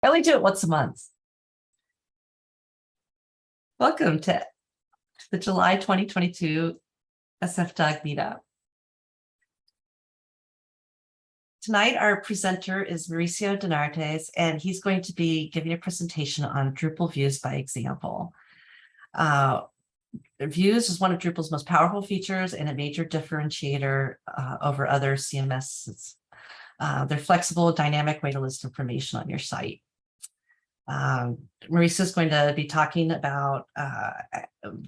I only do it once a month. Welcome to the July 2022 SFDUG meetup. Tonight, our presenter is Mauricio Dinarte, and he's going to be giving a presentation on Drupal views by example. Views is one of Drupal's most powerful features and a major differentiator over other CMSs. They're flexible, dynamic way to list information on your site. Mauricio is going to be talking about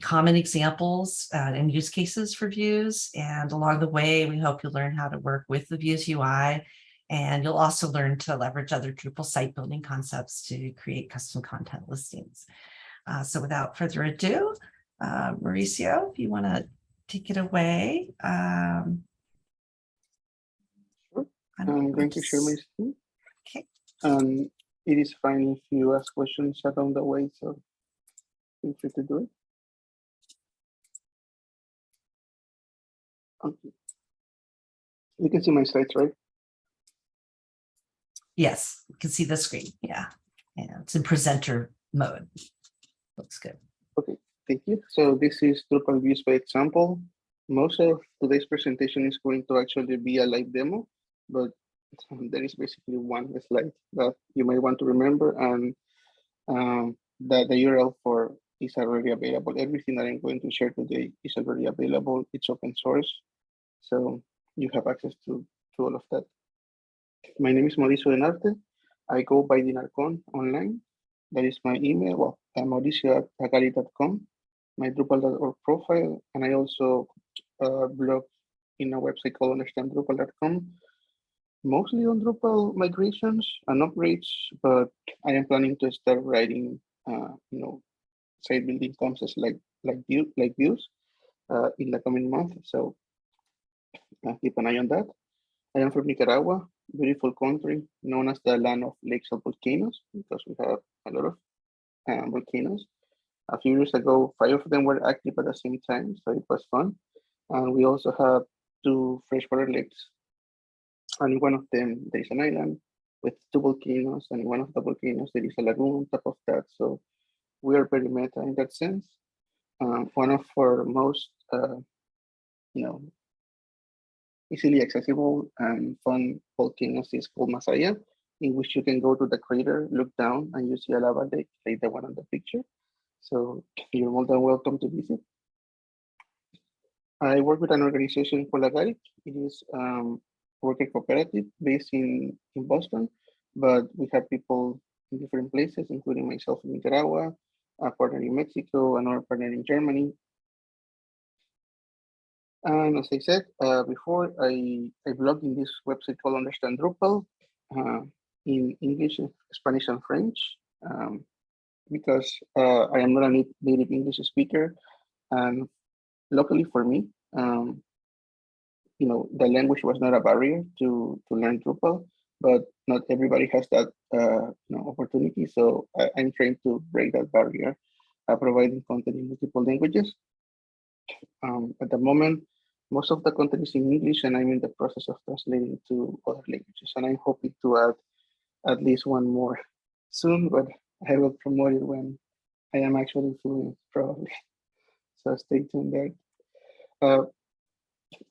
common examples and use cases for views. And along the way, we hope you'll learn how to work with the views UI. And you'll also learn to leverage other Drupal site building concepts to create custom content listings. So without further ado, Mauricio, if you want to take it away. Sure. I'm going to share my screen. Okay. It is fine if you ask questions along the way, so feel free to do it. Okay. You can see my slides, right? Yes, you can see the screen. Yeah, it's in presenter mode. Looks good. Okay, thank you. So this is Drupal views by example. Most of today's presentation is going to actually be a live demo, but there is basically one slide that you might want to remember, and that the URL for is already available. Everything that I'm going to share today is already available. It's open source, so you have access to all of that. My name is Mauricio Dinarte. I go by Dinarte online. That is my email. Well, mauricio@agari.com, my Drupal.org profile, and I also blog in a website called understanddrupal.com. Mostly on Drupal migrations and upgrades, but I am planning to start writing, site building concepts like views in the coming month. So keep an eye on that. I am from Nicaragua, beautiful country known as the land of lakes and volcanoes because we have a lot of volcanoes. A few years ago, 5 of them were active at the same time, so it was fun. And we also have 2 freshwater lakes. And in one of them, there is an island with 2 volcanoes, and in one of the volcanoes, there is a lagoon on top of that. So we are very meta in that sense. One of our most, easily accessible and fun volcanoes is called Masaya, in which you can go to the crater, look down, and you see a lava lake like the one on the picture. So you're more than welcome to visit. I work with an organization called Agari. It is worker cooperative based in Boston, but we have people in different places, including myself in Nicaragua, a partner in Mexico, another partner in Germany. And as I said before, I blog in this website called Understand Drupal in English, Spanish, and French, because I am not a native English speaker. And luckily for me, the language was not a barrier to learn Drupal, but not everybody has that opportunity. So I'm trying to break that barrier, providing content in multiple languages. At the moment, most of the content is in English, and I'm in the process of translating to other languages. And I'm hoping to add at least one more soon, but I will promote it when I am actually fluent, probably. So stay tuned there.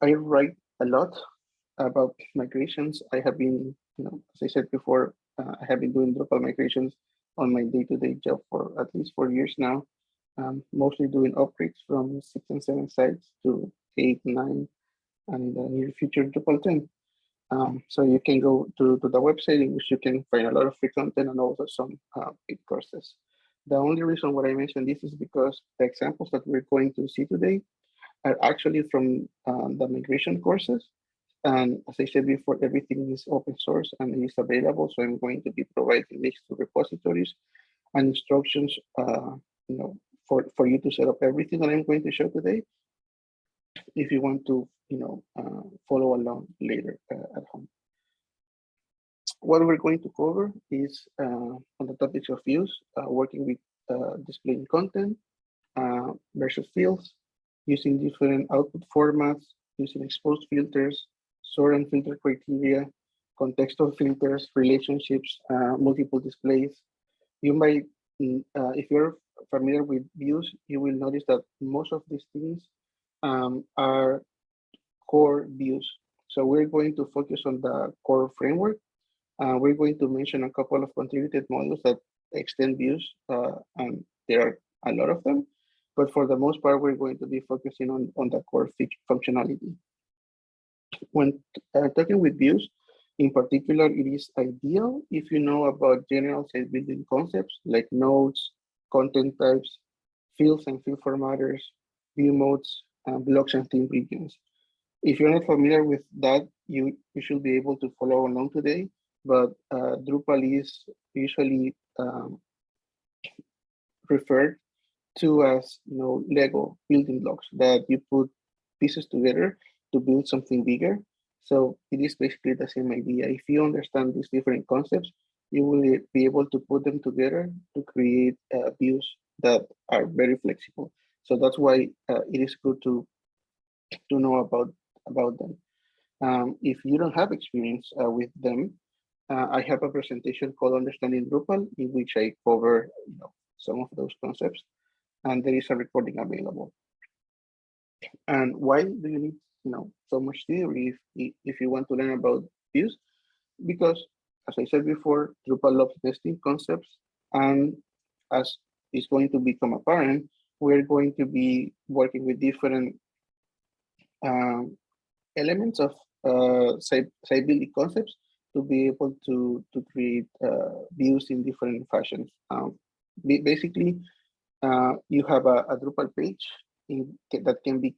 I write a lot about migrations. I have been, as I said before, I have been doing Drupal migrations on my day-to-day job for at least 4 years now. Mostly doing upgrades from 6 and 7 sites to 8, 9, and in the near future Drupal 10. So you can go to the website in which you can find a lot of free content and also some paid courses. The only reason why I mentioned this is because the examples that we're going to see today are actually from the migration courses. And as I said before, everything is open source and is available. So I'm going to be providing links to repositories and instructions, for you to set up everything that I'm going to show today. If you want to, follow along later at home. What we're going to cover is on the topics of views, working with displaying content versus fields, using different output formats, using exposed filters, sort and filter criteria, contextual filters, relationships, multiple displays. You might, if you're familiar with views, you will notice that most of these things are core views. So we're going to focus on the core framework. We're going to mention a couple of contributed modules that extend views, and there are a lot of them. But for the most part, we're going to be focusing on the core functionality. When talking with views, in particular, it is ideal if you know about general site building concepts like nodes, content types, fields and field formatters, view modes, blocks and theme regions. If you're not familiar with that, you should be able to follow along today, but Drupal is usually referred to as Lego building blocks that you put pieces together to build something bigger. So it is basically the same idea. If you understand these different concepts, you will be able to put them together to create views that are very flexible. So that's why it is good to know about them. If you don't have experience with them, I have a presentation called Understanding Drupal, in which I cover some of those concepts, and there is a recording available. And why do you need so much theory if you want to learn about views? Because, as I said before, Drupal loves nesting concepts, and as is going to become apparent, we're going to be working with different elements of site building concepts to be able to create views in different fashions. Basically, you have a Drupal page that can be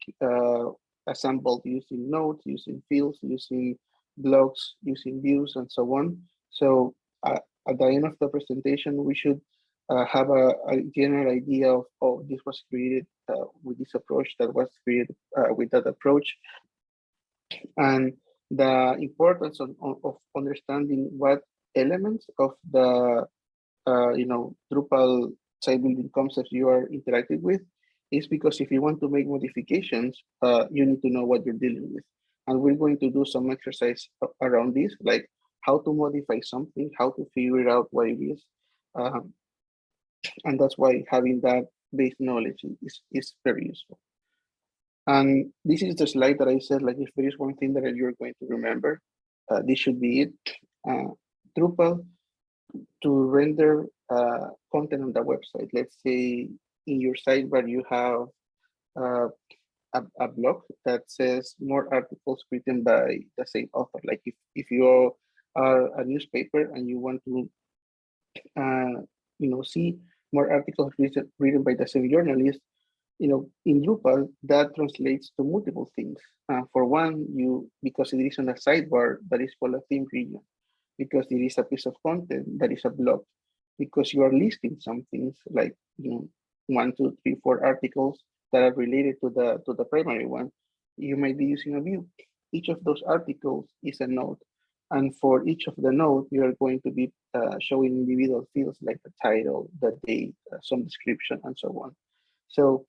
assembled using nodes, using fields, using blocks, using views, and so on. So at the end of the presentation, we should have a general idea of, oh, this was created with this approach, that was created with that approach, and the importance of understanding what elements of the Drupal site building concepts you are interacting with is because if you want to make modifications, you need to know what you're dealing with. And we're going to do some exercise around this, like how to modify something, how to figure out what it is. And that's why having that base knowledge is very useful. And this is the slide that I said, like, if there is one thing that you're going to remember, this should be it. Drupal, to render content on the website. Let's say in your sidebar you have a blog that says more articles written by the same author. Like if you are a newspaper and you want to see more articles written by the same journalist, in Drupal, that translates to multiple things. For one, because it is on a sidebar, that is called a theme region. Because it is a piece of content that is a blog. Because you are listing some things like 1, 2, 3, 4 articles that are related to the primary one. You might be using a view. Each of those articles is a node. And for each of the nodes, you are going to be showing individual fields like the title, the date, some description, and so on. So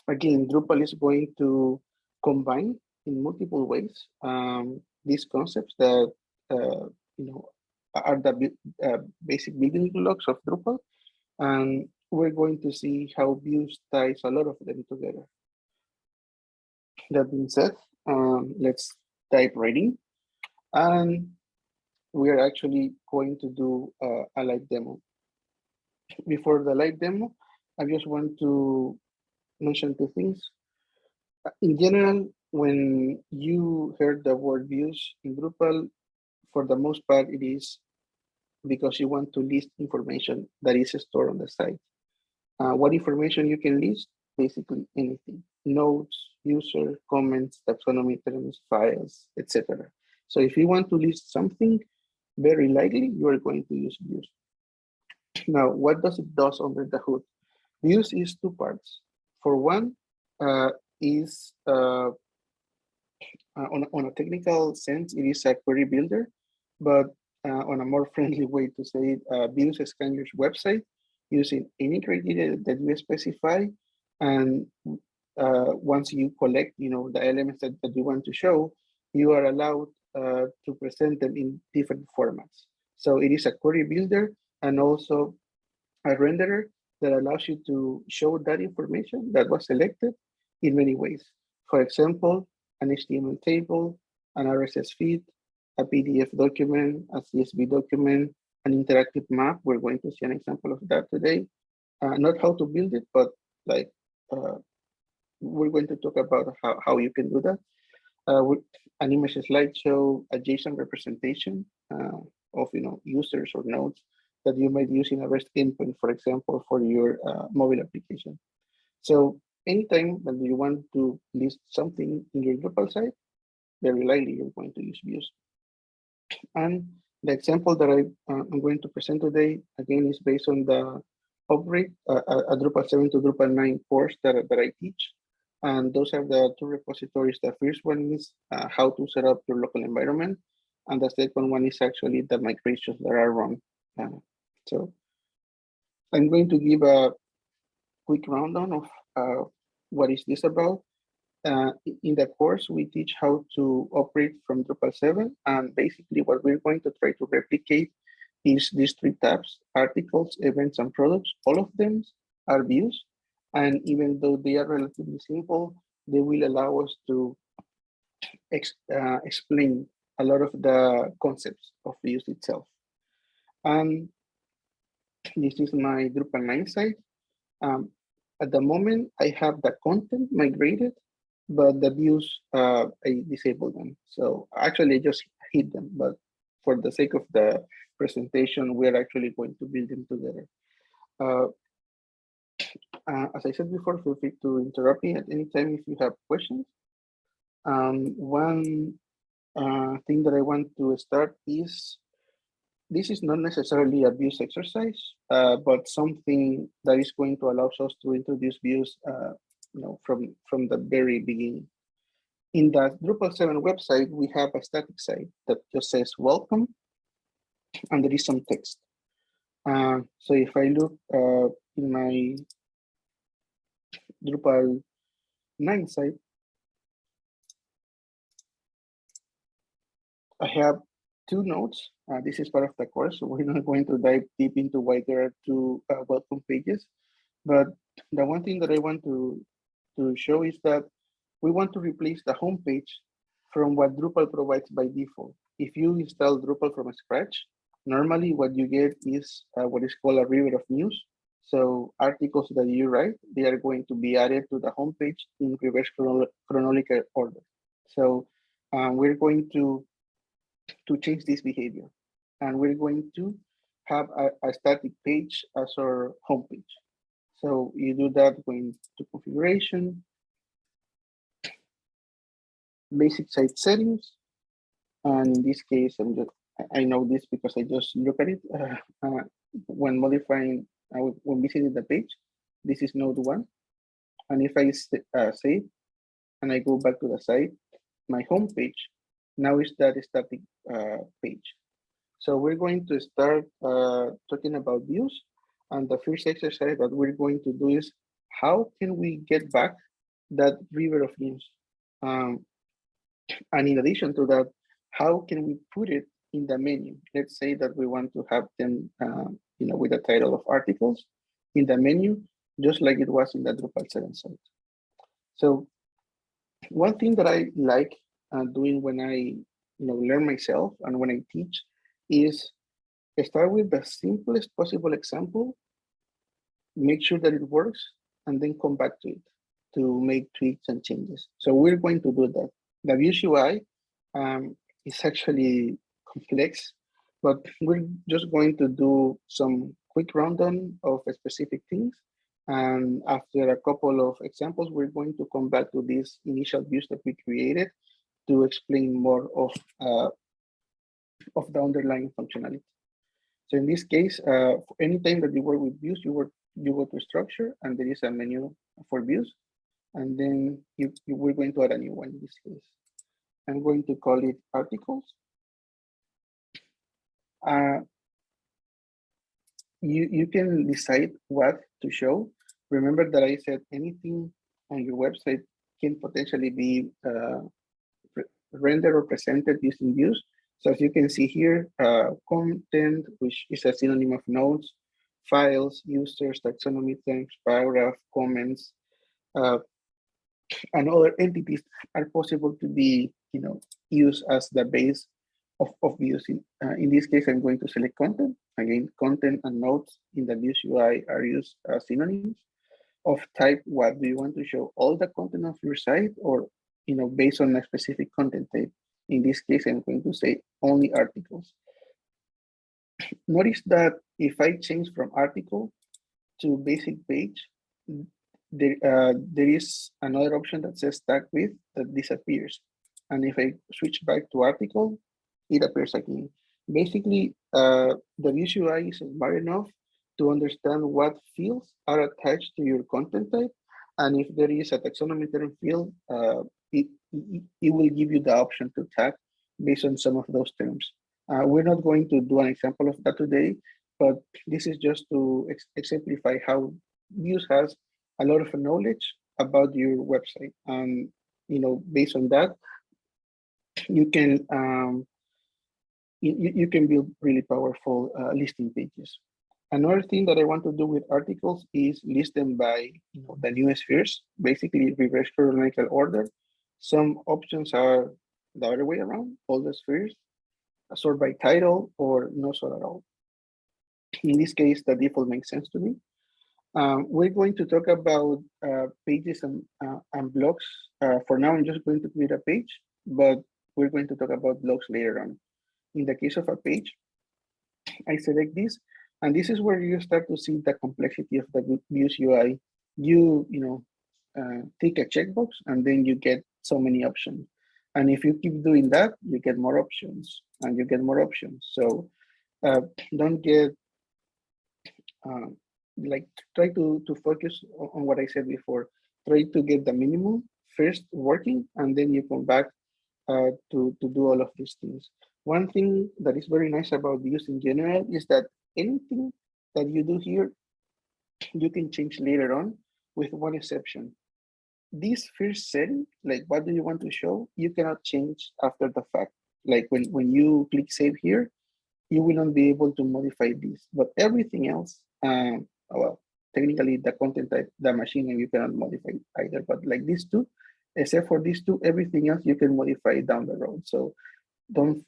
again, Drupal is going to combine in multiple ways these concepts that are the basic building blocks of Drupal, and we're going to see how views ties a lot of them together. That being said, let's dive right in, and we're actually going to do a live demo. Before the live demo, I just want to mention 2 things. In general, when you heard the word views in Drupal, for the most part, it is because you want to list information that is stored on the site. What information you can list? Basically anything. Nodes, user, comments, taxonomy terms, files, etc. So if you want to list something, very likely you are going to use views. Now, what does it do under the hood? Views is 2 parts. For one, is on a technical sense, it is a query builder, but on a more friendly way to say it, views scan your website using any criteria that you specify, and once you collect, the elements that you want to show, you are allowed to present them in different formats. So it is a query builder and also a renderer that allows you to show that information that was selected in many ways. For example, an HTML table, an RSS feed, a PDF document, a CSV document, an interactive map. We're going to see an example of that today. Not how to build it, but like we're going to talk about how you can do that. With an image slideshow, a JSON representation of users or nodes that you might use in a REST endpoint, for example, for your mobile application. So anytime that you want to list something in your Drupal site, very likely you're going to use views. And the example that I'm going to present today, again, is based on the upgrade, a Drupal 7 to Drupal 9 course that I teach. And those are the two repositories. The first one is how to set up your local environment. And the second one is actually the migrations that are run. So I'm going to give a quick rundown of what is this about. In the course, we teach how to operate from Drupal 7. And basically what we're going to try to replicate is these three tabs: articles, events, and products. All of them are views. And even though they are relatively simple, they will allow us to explain a lot of the concepts of views itself. And this is my Drupal 9 site. At the moment, I have the content migrated, but the views, I disabled them. So actually, I just hid them, but for the sake of the presentation, we're actually going to build them together. As I said before, feel free to interrupt me at any time if you have questions. One thing that I want to start is, this is not necessarily a views exercise, but something that is going to allow us to introduce views from the very beginning. In the Drupal 7 website, we have a static site that just says welcome, and there is some text. So if I look in my Drupal 9 site, I have two nodes. This is part of the course, so we're not going to dive deep into why there are two welcome pages. But the one thing that I want to show is that we want to replace the home page from what Drupal provides by default. If you install Drupal from scratch, normally what you get is what is called a river of news. So articles that you write, they are going to be added to the home page in reverse chronological order. So we're going to change this behavior, and we're going to have a static page as our home page. So you do that going to configuration, basic site settings, and in this case, I know this because I just look at it when modifying, when visiting the page. This is node 1, and if I save and I go back to the site, my home page now is that static page. So we're going to start talking about views, and the first exercise that we're going to do is, how can we get back that river of news? And in addition to that, how can we put it in the menu? Let's say that we want to have them, with the title of articles in the menu, just like it was in the Drupal 7 site. So one thing that I like doing when I learn myself and when I teach is start with the simplest possible example, make sure that it works, and then come back to it to make tweaks and changes. So we're going to do that. The Views UI is actually complex, but we're just going to do some quick rundown of specific things. And after a couple of examples, we're going to come back to these initial views that we created to explain more of the underlying functionality. So in this case, anytime that you work with views, you go to structure, and there is a menu for views, and then we're going to add a new one in this case. I'm going to call it articles. You can decide what to show. Remember that I said anything on your website can potentially be rendered or presented using views. So as you can see here, content, which is a synonym of nodes, files, users, taxonomy terms, paragraph, comments, and other entities are possible to be, used as the base of views. In this case, I'm going to select content. Again, content and nodes in the views UI are used as synonyms. Of type, what do you want to show? All the content of your site, or based on a specific content type? In this case, I'm going to say only articles. Notice that if I change from article to basic page, there is another option that says tag width that disappears. And if I switch back to article, it appears again. Basically, the Views UI is smart enough to understand what fields are attached to your content type. And if there is a taxonomy term field, it will give you the option to tag based on some of those terms. We're not going to do an example of that today, but this is just to exemplify how Views has a lot of knowledge about your website. And based on that, you can you can build really powerful listing pages. Another thing that I want to do with articles is list them by the new spheres, basically reverse chronological order. Some options are the other way around, all the spheres, sort by title or no sort at all. In this case, the default makes sense to me. We're going to talk about pages and blocks. For now, I'm just going to create a page, but we're going to talk about blocks later on. In the case of a page, I select this, and this is where you start to see the complexity of the Views UI. You take a checkbox, and then you get so many options. And if you keep doing that, you get more options, and you get more options. So don't get try to focus on what I said before. Try to get the minimum first working, and then you come back to do all of these things. One thing that is very nice about Views in general is that anything that you do here, you can change later on, with one exception. This first setting, like what do you want to show, you cannot change after the fact. Like when you click save here, you will not be able to modify this, but everything else, well, technically the content type, the machine name, you cannot modify either, but like these two, except for these two, everything else you can modify down the road. So don't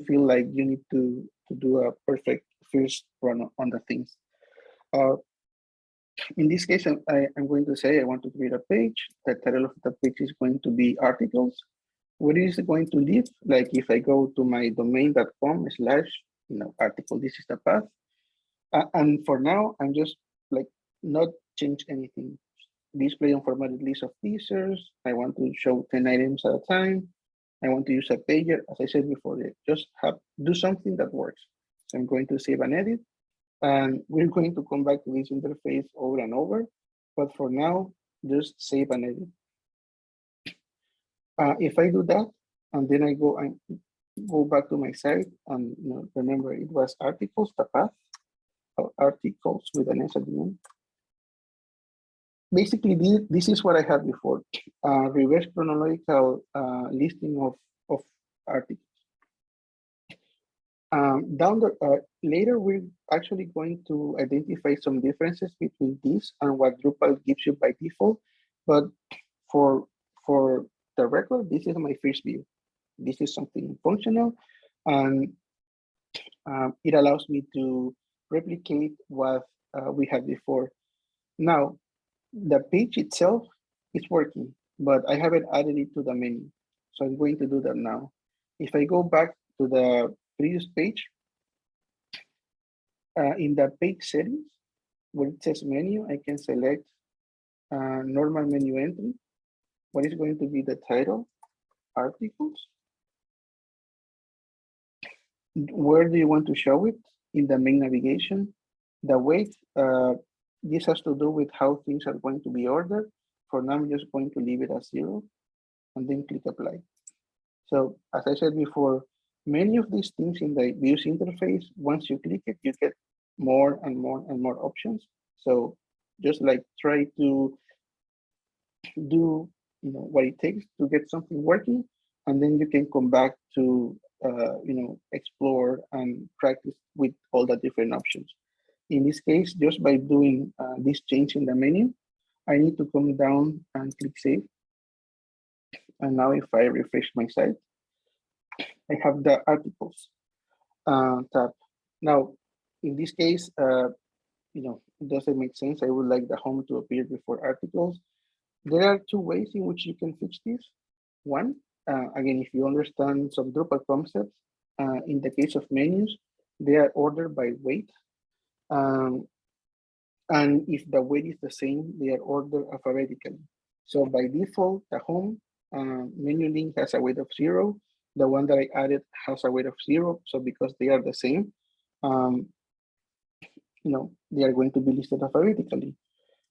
feel like you need to do a perfect first run on the things. In this case, I'm going to say I want to create a page. The title of the page is going to be articles. Where is it going to live? Like if I go to my domain.com/article, this is the path. And for now, I'm just like not change anything. Display unformatted list of teasers. I want to show 10 items at a time. I want to use a pager. As I said before, just do something that works. So I'm going to save and edit. And we're going to come back to this interface over and over. But for now, just save and edit. If I do that, and then I go back to my site, and remember it was articles, the path, articles with an S at the end. Basically, this is what I had before, reverse chronological listing of articles. Later, we're actually going to identify some differences between this and what Drupal gives you by default. But for the record, this is my first view. This is something functional, and it allows me to replicate what we had before. Now, the page itself is working, but I haven't added it to the menu. So I'm going to do that now. If I go back to the previous page, in the page settings, where it says menu, I can select normal menu entry. What is going to be the title? Articles. Where do you want to show it? In the main navigation. The weight, this has to do with how things are going to be ordered. For now, I'm just going to leave it as 0 and then click apply. So as I said before, many of these things in the Views interface, once you click it, you get more and more and more options. So just like try to do what it takes to get something working, and then you can come back to explore and practice with all the different options. In this case, just by doing this change in the menu, I need to come down and click save. And now if I refresh my site, I have the articles tab. Now, in this case, it doesn't make sense. I would like the home to appear before articles. There are two ways in which you can fix this. One, again, if you understand some Drupal concepts, in the case of menus, they are ordered by weight. And if the weight is the same, they are ordered alphabetically. So by default, the home menu link has a weight of 0. The one that I added has a weight of 0. So because they are the same, they are going to be listed alphabetically.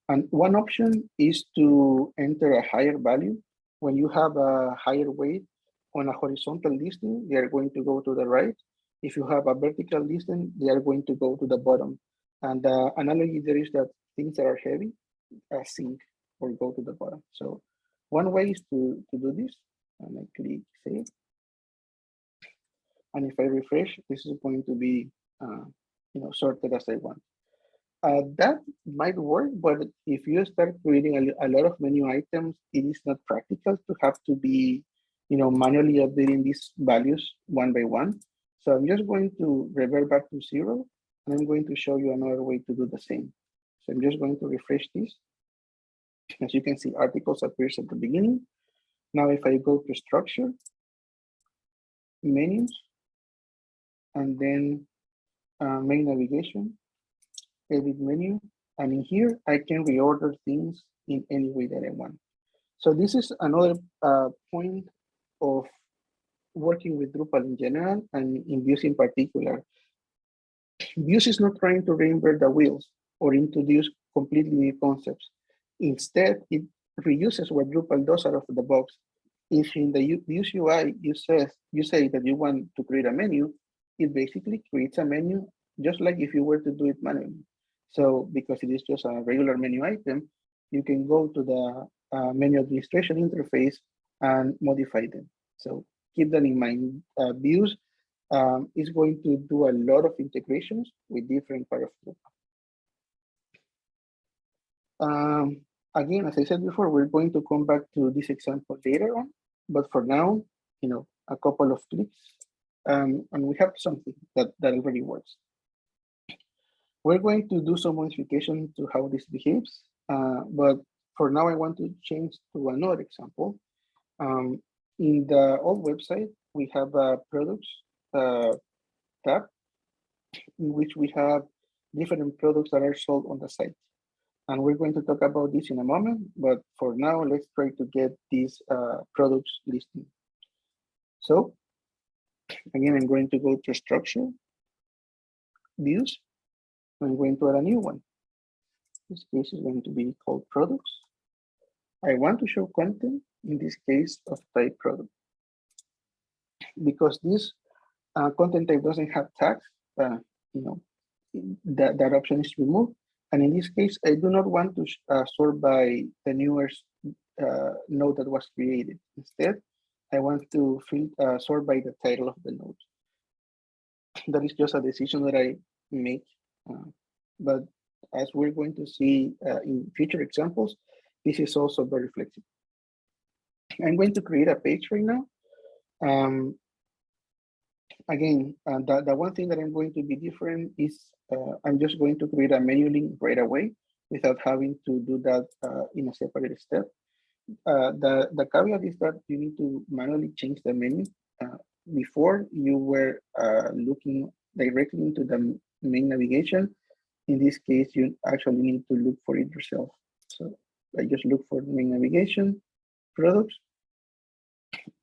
And one option is to enter a higher value. When you have a higher weight on a horizontal listing, they are going to go to the right. If you have a vertical listing, they are going to go to the bottom. And the analogy there is that things that are heavy sink or go to the bottom. So one way is to do this, and I click save. And if I refresh, this is going to be sorted as I want. That might work, but if you start creating a lot of menu items, it is not practical to have to be, manually updating these values one by one. So I'm just going to revert back to 0, and I'm going to show you another way to do the same. So I'm just going to refresh this. As you can see, articles appears at the beginning. Now, if I go to structure, menus, and then main navigation, edit menu, and in here I can reorder things in any way that I want. So this is another point of working with Drupal in general and in Views in particular. Views is not trying to reinvent the wheels or introduce completely new concepts. Instead, it reuses what Drupal does out of the box. If in the Views UI you say that you want to create a menu, it basically creates a menu just like if you were to do it manually. So because it is just a regular menu item, you can go to the menu administration interface and modify them. So keep that in mind. Views is going to do a lot of integrations with different parts of Drupal. Again, as I said before, we're going to come back to this example later on, but for now, a couple of clicks, and we have something that already works. We're going to do some modification to how this behaves, but for now, I want to change to another example. In the old website, we have a products tab in which we have different products that are sold on the site. And we're going to talk about this in a moment, but for now, let's try to get these products listing. So again, I'm going to go to structure, views. I'm going to add a new one. This case is going to be called products. I want to show content, in this case of type product. Because this content type doesn't have tags, that option is removed. And in this case, I do not want to sort by the newest node that was created. Instead, I want to sort by the title of the node. That is just a decision that I make. But as we're going to see in future examples, this is also very flexible. I'm going to create a page right now. Again, the one thing that I'm going to be different is I'm just going to create a menu link right away without having to do that in a separate step. The caveat is that you need to manually change the menu. Before you were looking directly into the main navigation. In this case, you actually need to look for it yourself. So I just look for main navigation, products,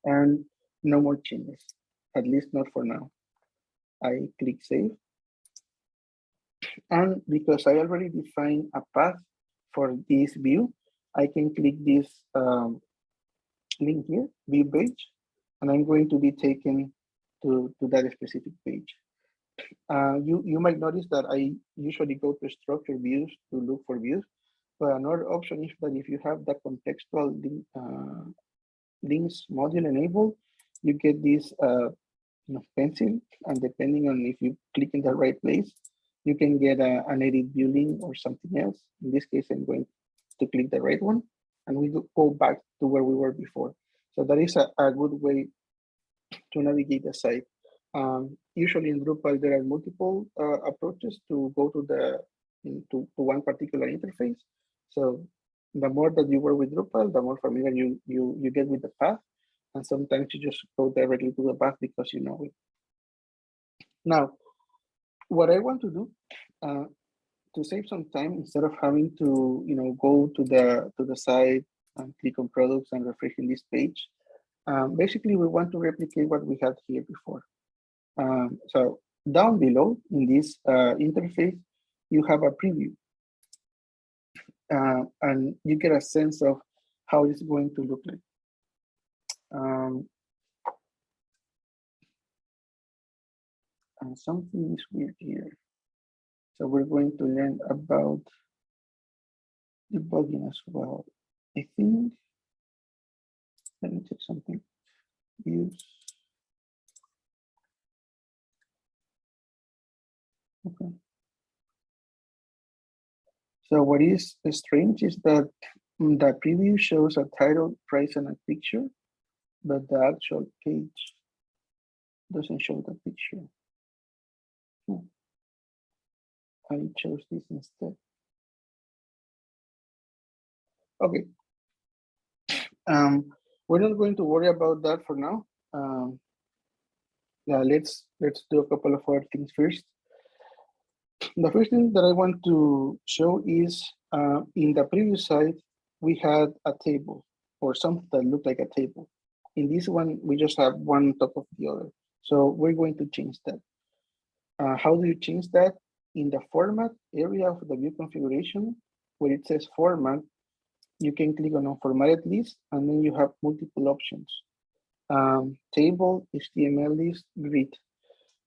and no more changes, at least not for now. I click save. And because I already defined a path for this view, I can click this link here, view page, and I'm going to be taken to that specific page. You might notice that I usually go to structure views to look for views, but another option is that if you have the contextual links module enabled, you get this pencil, and depending on if you click in the right place, you can get an edit view link or something else. In this case, I'm going to click the right one, and we go back to where we were before. So that is a good way to navigate the site. Usually in Drupal, there are multiple approaches to go to one particular interface. So the more that you work with Drupal, the more familiar you get with the path. And sometimes you just go directly to the path because you know it. Now, what I want to do to save some time, instead of having to go to the site and click on products and refreshing this page, basically we want to replicate what we had here before. So down below in this interface, you have a preview, and you get a sense of how it's going to look like. And something is weird here. So we're going to learn about debugging as well. I think, let me check something. Views. Okay. So what is strange is that the preview shows a title, price, and a picture, but the actual page doesn't show the picture. I chose this instead. Okay. We're not going to worry about that for now. Yeah, let's do a couple of other things first. The first thing that I want to show is in the previous site, we had a table or something that looked like a table. In this one, we just have one on top of the other. So we're going to change that. How do you change that? In the format area of the view configuration, where it says format, you can click on unformatted list, and then you have multiple options. Table, HTML list, grid.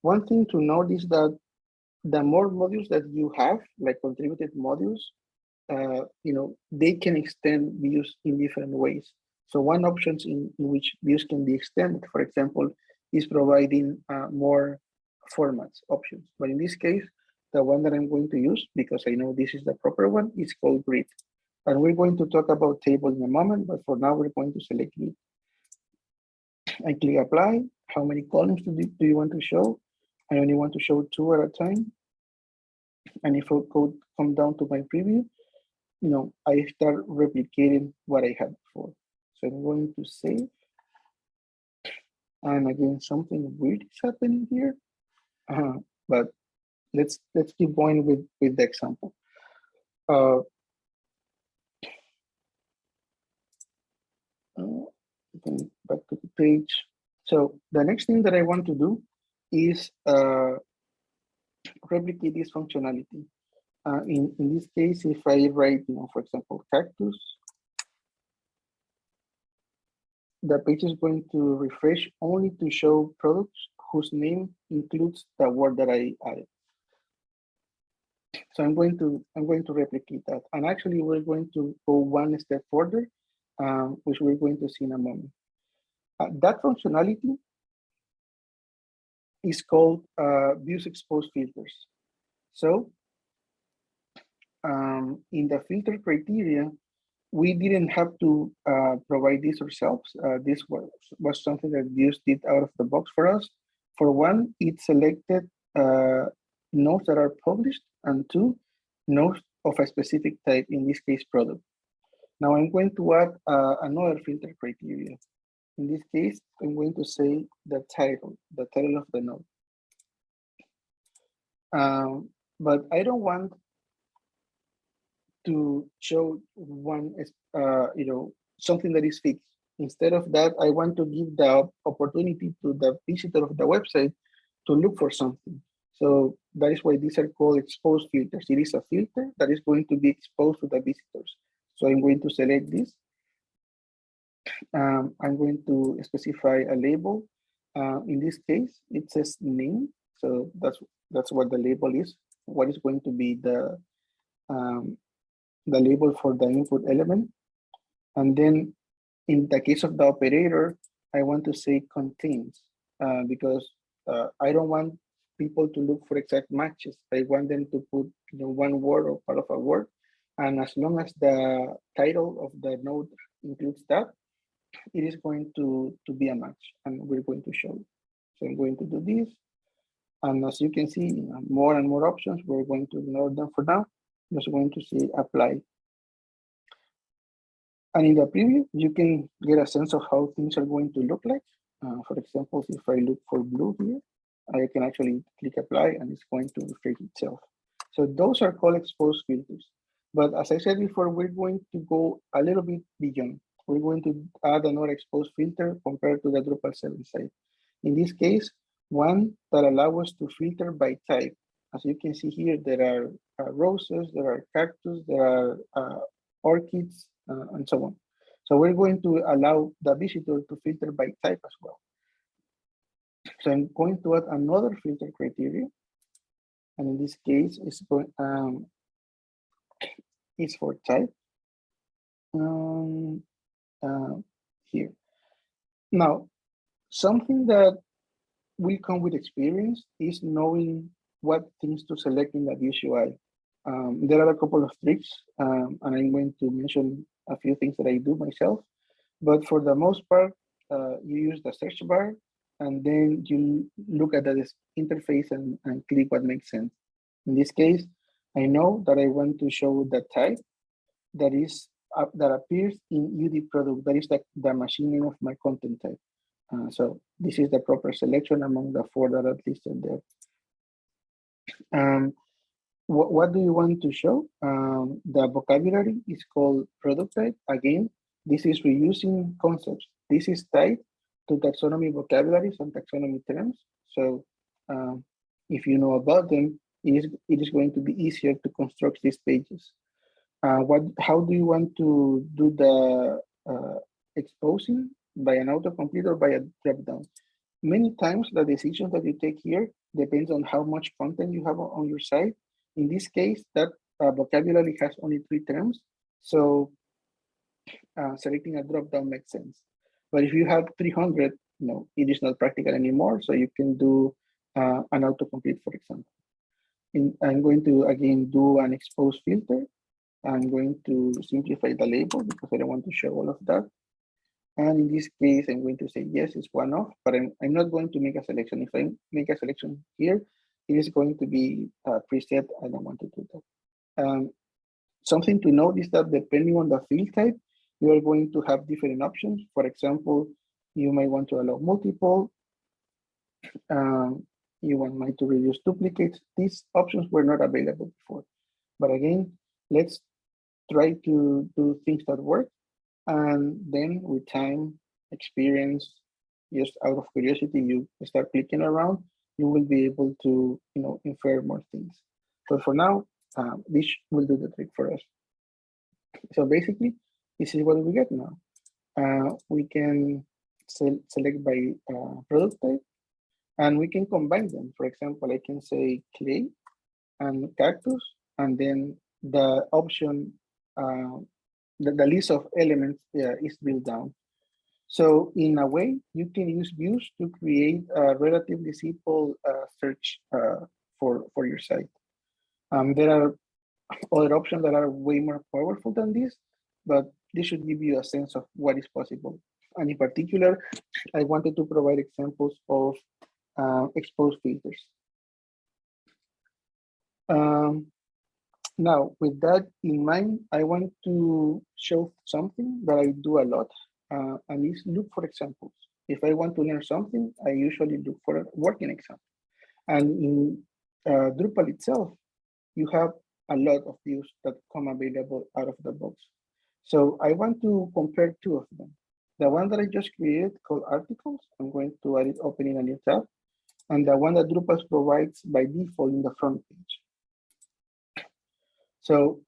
One thing to note is that the more modules that you have, like contributed modules, they can extend views in different ways. So one option in which views can be extended, for example, is providing more formats options. But in this case, the one that I'm going to use, because I know this is the proper one, is called grid. And we're going to talk about table in a moment, but for now, we're going to select grid. I click apply. How many columns do you want to show? I only want to show 2 at a time. And if I come down to my preview, I start replicating what I had before. So I'm going to save. And again, something weird is happening here. But let's keep going with the example. Back to the page. So the next thing that I want to do is replicate this functionality. In this case, if I write, for example, cactus, the page is going to refresh only to show products whose name includes the word that I added. So I'm going to replicate that, and actually we're going to go one step further, which we're going to see in a moment. That functionality is called views exposed filters. So in the filter criteria, we didn't have to provide this ourselves. This was something that Views did out of the box for us. For one, it selected nodes that are published, and 2, nodes of a specific type, in this case, product. Now I'm going to add another filter criteria. In this case, I'm going to say the title of the node. But I don't want to show one, something that is fixed. Instead of that, I want to give the opportunity to the visitor of the website to look for something. So that is why these are called exposed filters. It is a filter that is going to be exposed to the visitors. So I'm going to select this. I'm going to specify a label. In this case, it says name. So that's what the label is. What is going to be the label for the input element. And then in the case of the operator, I want to say contains because I don't want people to look for exact matches. I want them to put one word or part of a word. And as long as the title of the node includes that, it is going to be a match, and we're going to show it. So I'm going to do this. And as you can see, more and more options. We're going to ignore them for now. I'm just going to say apply. And in the preview, you can get a sense of how things are going to look like. For example, if I look for blue here, I can actually click apply and it's going to refresh itself. So those are called exposed filters. But as I said before, we're going to go a little bit beyond. We're going to add another exposed filter compared to the Drupal 7 side. In this case, one that allows us to filter by type. As you can see here, there are roses, there are cactus, there are orchids, and so on. So we're going to allow the visitor to filter by type as well. So I'm going to add another filter criteria. And in this case, it's for type. Here. Now, something that will come with experience is knowing what things to select in the Views UI. There are a couple of tricks, and I'm going to mention a few things that I do myself. But for the most part, you use the search bar, and then you look at the interface and click what makes sense. In this case, I know that I want to show the type that is that appears in UD product. That is the machine name of my content type. So this is the proper selection among the 4 that are listed there. What do you want to show? The vocabulary is called product type. Again, this is reusing concepts. This is tied to taxonomy vocabularies and taxonomy terms. So if you know about them, it is going to be easier to construct these pages. How do you want to do the exposing? By an autocomplete or by a dropdown? Many times the decisions that you take here depends on how much content you have on your site. In this case, that vocabulary has only 3 terms. So selecting a dropdown makes sense. But if you have 300, it is not practical anymore. So you can do an autocomplete, for example. I'm going to, again, do an expose filter. I'm going to simplify the label because I don't want to show all of that. And in this case, I'm going to say, yes, it's one off, but I'm not going to make a selection. If I make a selection here, it is going to be preset. I don't want to do that. Something to note is that depending on the field type, you are going to have different options. For example, you might want to allow multiple. You might to reduce duplicates. These options were not available before. But again, let's try to do things that work. And then with time, experience, just out of curiosity, you start clicking around, you will be able to, infer more things. But for now, this will do the trick for us. So basically, this is what we get now. We can select by product type, and we can combine them. For example, I can say clay and cactus, and then the option, the list of elements is built down. So in a way, you can use views to create a relatively simple search for your site. There are other options that are way more powerful than this, but this should give you a sense of what is possible. And in particular, I wanted to provide examples of exposed filters. Now, with that in mind, I want to show something that I do a lot, and is look for examples. If I want to learn something, I usually look for a working example. And in Drupal itself, you have a lot of views that come available out of the box. So I want to compare 2 of them. The one that I just created called articles, I'm going to add it open in a new tab, and the one that Drupal provides by default in the front page. So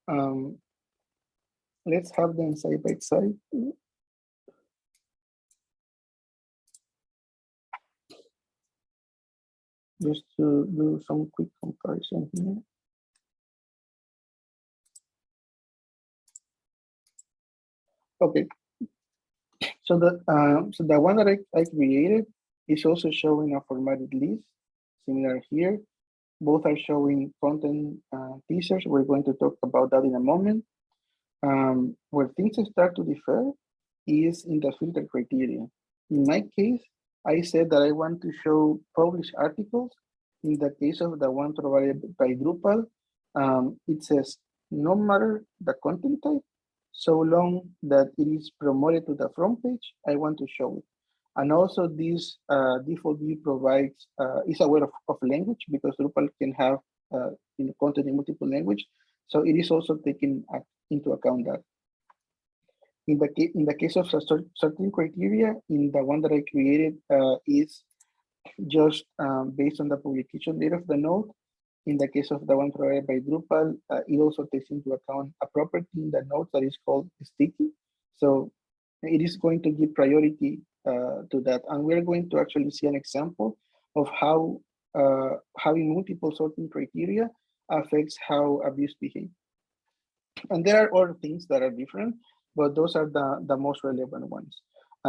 let's have them side by side. Just to do some quick comparison here. Okay, So the one that I created is also showing a formatted list, similar here. Both are showing content teasers. We're going to talk about that in a moment. Where things start to differ is in the filter criteria. In my case, I said that I want to show published articles. In the case of the one provided by Drupal, it says no matter the content type, so long that it is promoted to the front page, I want to show it. And also this default view provides, is aware of language because Drupal can have content in multiple language. So it is also taking into account that. In the case of certain criteria, in the one that I created is just based on the publication date of the node. In the case of the one provided by Drupal, it also takes into account a property in the node that is called sticky. So it is going to give priority to that. And we're going to actually see an example of how having multiple sorting criteria affects how a views behave. And there are other things that are different, but those are the most relevant ones.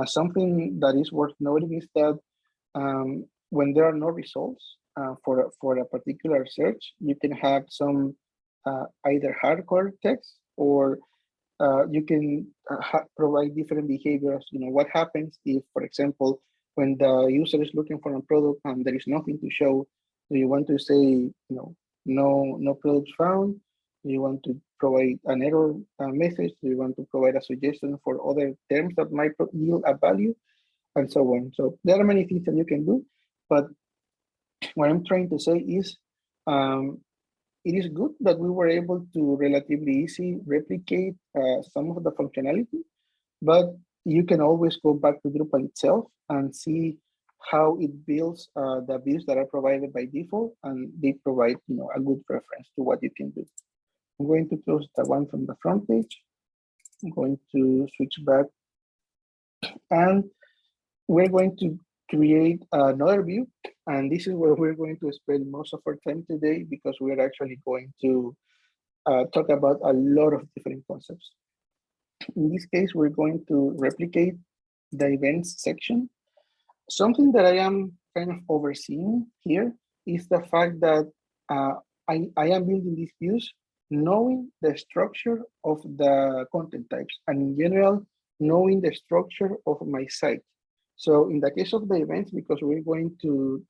Something that is worth noting is that when there are no results for a particular search, you can have some either hardcore text or you can provide different behaviors. You know, what happens if, for example, when the user is looking for a product and there is nothing to show, do you want to say, you know, no products found? Do you want to provide an error message? Do you want to provide a suggestion for other terms that might yield a value? And so on. So there are many things that you can do, but what I'm trying to say is it is good that we were able to relatively easy replicate some of the functionality, but you can always go back to Drupal itself and see how it builds the views that are provided by default, and they provide, you know, a good reference to what you can do. I'm going to close the one from the front page. I'm going to switch back, and we're going to create another view. And this is where we're going to spend most of our time today, because we're actually going to talk about a lot of different concepts. In this case, we're going to replicate the events section. Something that I am kind of overseeing here is the fact that I am building these views knowing the structure of the content types, and in general, knowing the structure of my site. So in the case of the events, because we're going to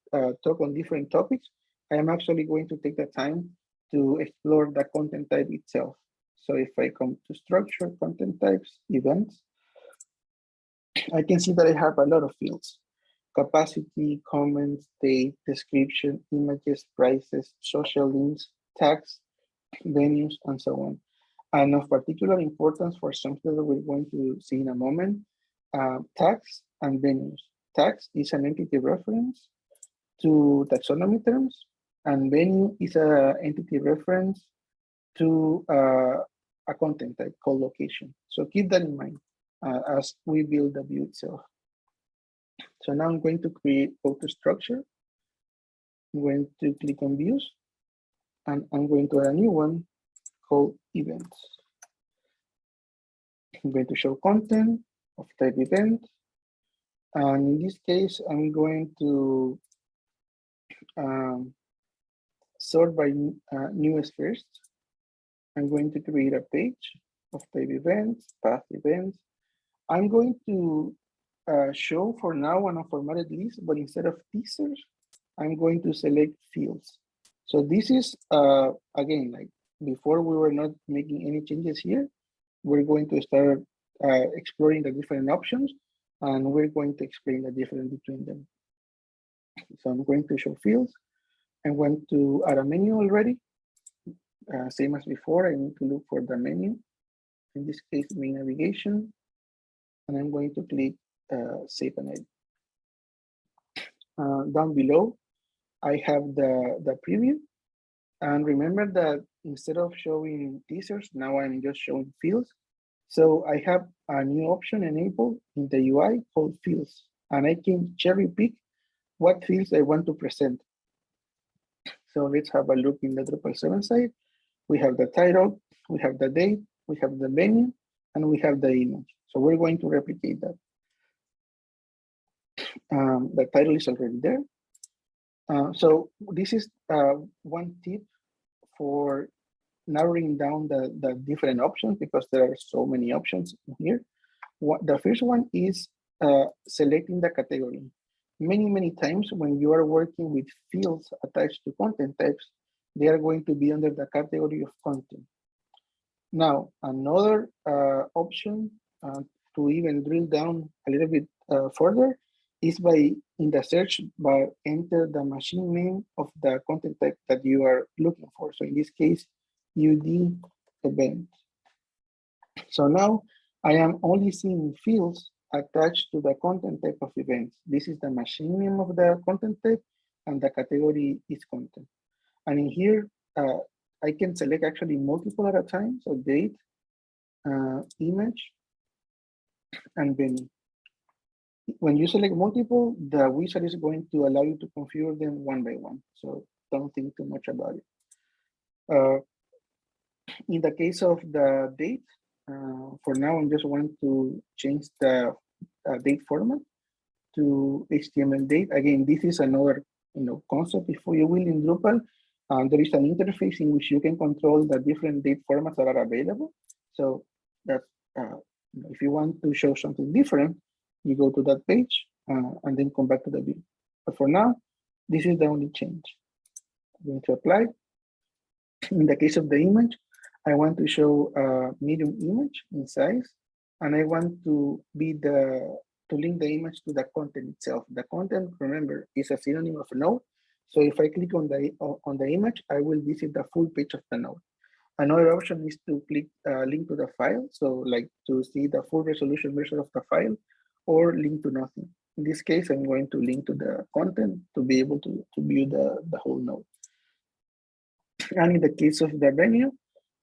talk on different topics, I am actually going to take the time to explore the content type itself. So if I come to structure, content types, events, I can see that I have a lot of fields: capacity, comments, date, description, images, prices, social links, tags, venues, and so on. And of particular importance for something that we're going to see in a moment, tags and venues. Tags is an entity reference to taxonomy terms, and venue is an entity reference to a content type called location. So keep that in mind as we build the view itself. So now I'm going to go to structure. I'm going to click on views, and I'm going to add a new one called events. I'm going to show content of type event. And in this case, I'm going to sort by newest first. I'm going to create a page of type events, path events. I'm going to show for now an unformatted list, but instead of teasers, I'm going to select fields. So this is, again, like before we were not making any changes here. We're going to start exploring the different options, and we're going to explain the difference between them. So I'm going to show fields. I want to add a menu already. Same as before, I need to look for the menu. In this case, main navigation. And I'm going to click Save and Edit. Down below, I have the preview. And remember that instead of showing teasers, now I'm just showing fields. So I have a new option enabled in the UI called fields, and I can cherry pick what fields I want to present. So let's have a look in the Drupal 7 site. We have the title, we have the date, we have the menu, and we have the image. So we're going to replicate that. The title is already there. So this is one tip for narrowing down the different options, because there are so many options here. The first one is selecting the category. Many times when you are working with fields attached to content types, they are going to be under the category of content. Now, another option to even drill down a little bit further is by, in the search bar, enter the machine name of the content type that you are looking for. So in this case, UD event. So now I am only seeing fields attached to the content type of events. This is the machine name of the content type, and the category is content. And in here, I can select actually multiple at a time. So date, image, and venue. When you select multiple, the wizard is going to allow you to configure them one by one. So don't think too much about it. In the case of the date, for now, I just want to change the date format to HTML date. Again, this is another concept, if you will, in Drupal. There is an interface in which you can control the different date formats that are available. So that if you want to show something different, you go to that page and then come back to the view. But for now, this is the only change. I'm going to apply. In the case of the image, I want to show a medium image in size, and I want to link the image to the content itself. The content, remember, is a synonym of a node. So if I click on the image, I will visit the full page of the node. Another option is to click link to the file. So like to see the full resolution version of the file, or link to nothing. In this case, I'm going to link to the content to be able to view the whole node. And in the case of the venue,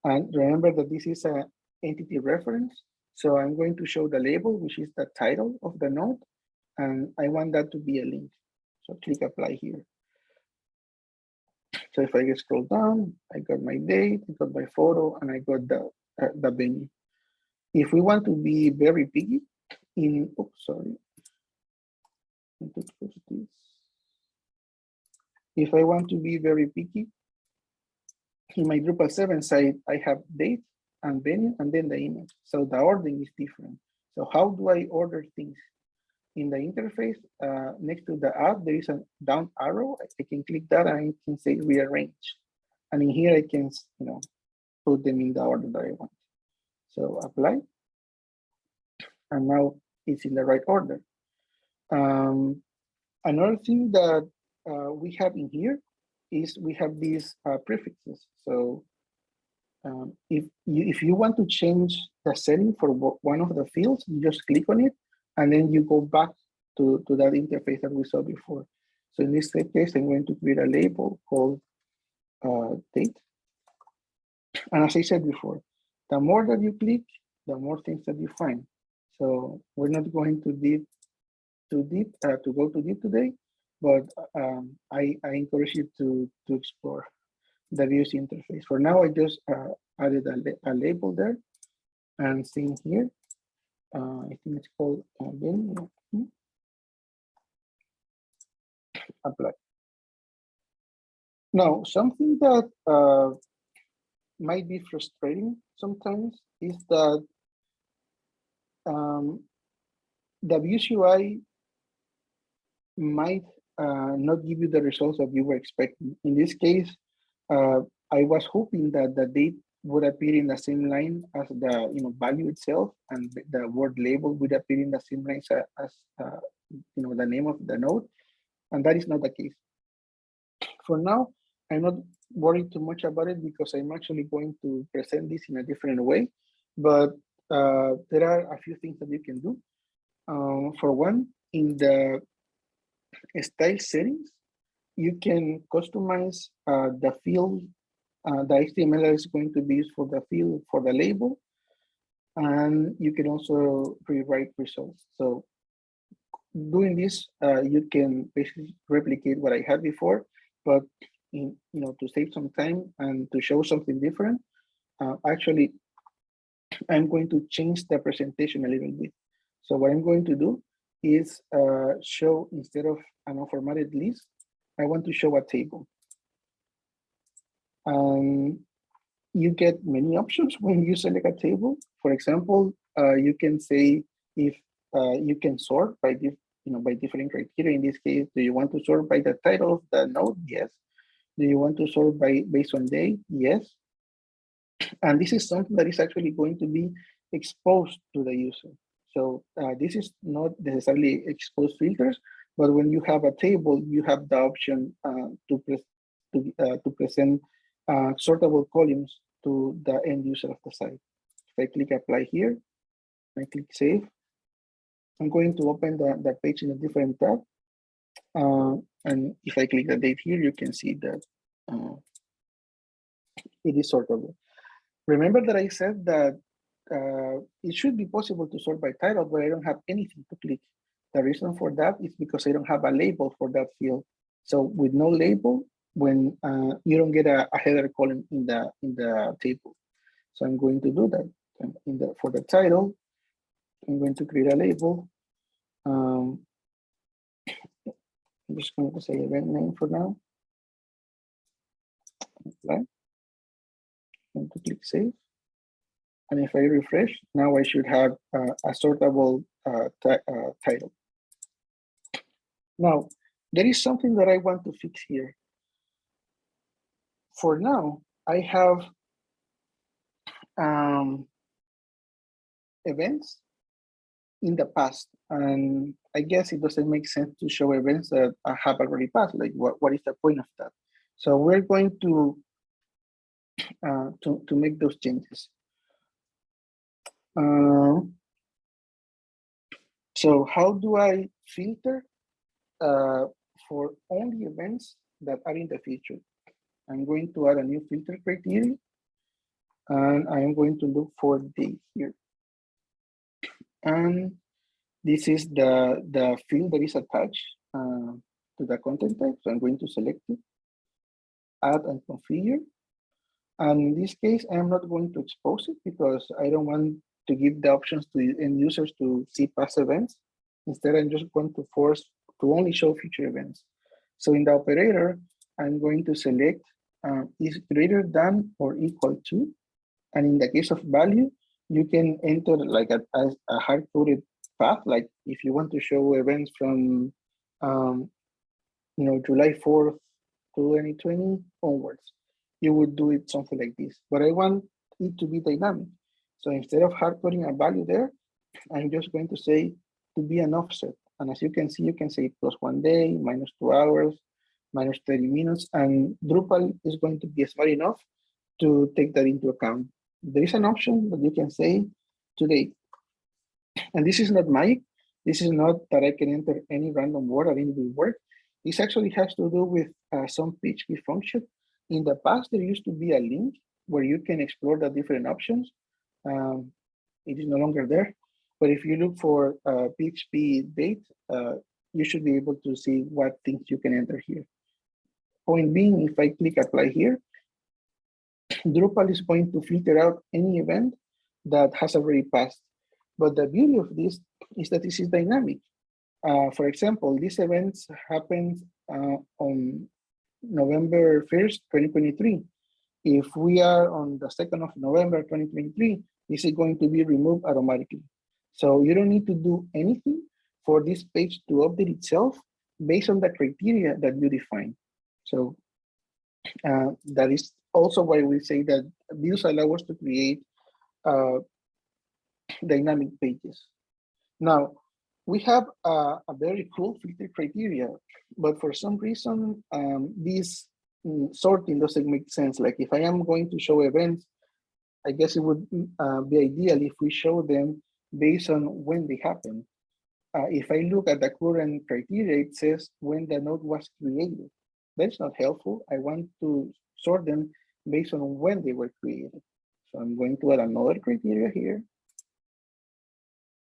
and remember that this is an entity reference. So I'm going to show the label, which is the title of the node. And I want that to be a link. So click apply here. So if I scroll down, I got my date, I got my photo, and I got the venue. If we want to be very picky, if I want to be very picky, in my Drupal 7 site, I have date and venue and then the image. So the ordering is different. So how do I order things? In the interface, next to the app, there is a down arrow. I can click that and I can say rearrange. And in here, I can put them in the order that I want. So apply. And now it's in the right order. Another thing that we have in here is we have these prefixes. So if you want to change the setting for one of the fields, you just click on it, and then you go back to that interface that we saw before. So in this case, I'm going to create a label called date. And as I said before, the more that you click, the more things that you find. So we're not going to go too deep today, but I encourage you to explore the views interface. For now, I just added a label there, and same here. I think it's called apply. Now, something that might be frustrating sometimes is that the views UI might not give you the results that you were expecting. In this case, I was hoping that the date would appear in the same line as the value itself, and the word label would appear in the same line as the name of the node, and that is not the case. For now, I'm not worried too much about it because I'm actually going to present this in a different way, but there are a few things that you can do. For one, in the style settings, you can customize the field, the HTML that is going to be used for the field for the label, and you can also rewrite results. So doing this, you can basically replicate what I had before, but to save some time and to show something different, actually, I'm going to change the presentation a little bit. So what I'm going to do is show, instead of an unformatted list, I want to show a table. You get many options when you select a table. For example, you can say if you can sort by by different criteria. In this case, do you want to sort by the title of the node? Yes. Do you want to sort by based on date? Yes. And this is something that is actually going to be exposed to the user. So this is not necessarily exposed filters, but when you have a table, you have the option to present sortable columns to the end user of the site. If I click apply here, I click save, I'm going to open the page in a different tab. And if I click the date here, you can see that it is sortable. Remember that I said that it should be possible to sort by title, but I don't have anything to click. The reason for that is because I don't have a label for that field. So with no label, when you don't get a header column in the table. So I'm going to do that. For the title, I'm going to create a label. I'm just going to say event name for now. Apply. I'm going to click save. And if I refresh, now I should have a sortable title. Now, there is something that I want to fix here. For now, I have events in the past, and I guess it doesn't make sense to show events that have already passed. Like, what is the point of that? So we're going to make those changes. So how do I filter for only events that are in the future? I'm going to add a new filter criteria, and I'm going to look for date here. And this is the field that is attached to the content type. So I'm going to select it, add and configure. And in this case, I'm not going to expose it because I don't want to give the options to end users to see past events. Instead, I'm just going to force to only show future events. So in the operator, I'm going to select is greater than or equal to. And in the case of value, you can enter like a hard-coded path. Like if you want to show events from July 4th, 2020 onwards, you would do it something like this. But I want it to be dynamic. So instead of hard-coding a value there, I'm just going to say to be an offset. And as you can see, you can say +1 day, -2 hours, -30 minutes, and Drupal is going to be smart enough to take that into account. There is an option that you can say today. And this is not magic. This is not that I can enter any random word or any word. This actually has to do with some PHP function. In the past, there used to be a link where you can explore the different options. It is no longer there. But if you look for PHP date, you should be able to see what things you can enter here. Point being, if I click apply here, Drupal is going to filter out any event that has already passed. But the beauty of this is that this is dynamic. For example, this event happens on November 1st, 2023. If we are on the 2nd of November, 2023, this is going to be removed automatically. So you don't need to do anything for this page to update itself based on the criteria that you define. So that is also why we say that views allow us to create dynamic pages. Now, we have a very cool filter criteria, but for some reason, this sorting doesn't make sense. Like if I am going to show events, I guess it would be ideal if we show them based on when they happen. If I look at the current criteria, it says when the node was created. That's not helpful. I want to sort them based on when they were created. So I'm going to add another criteria here.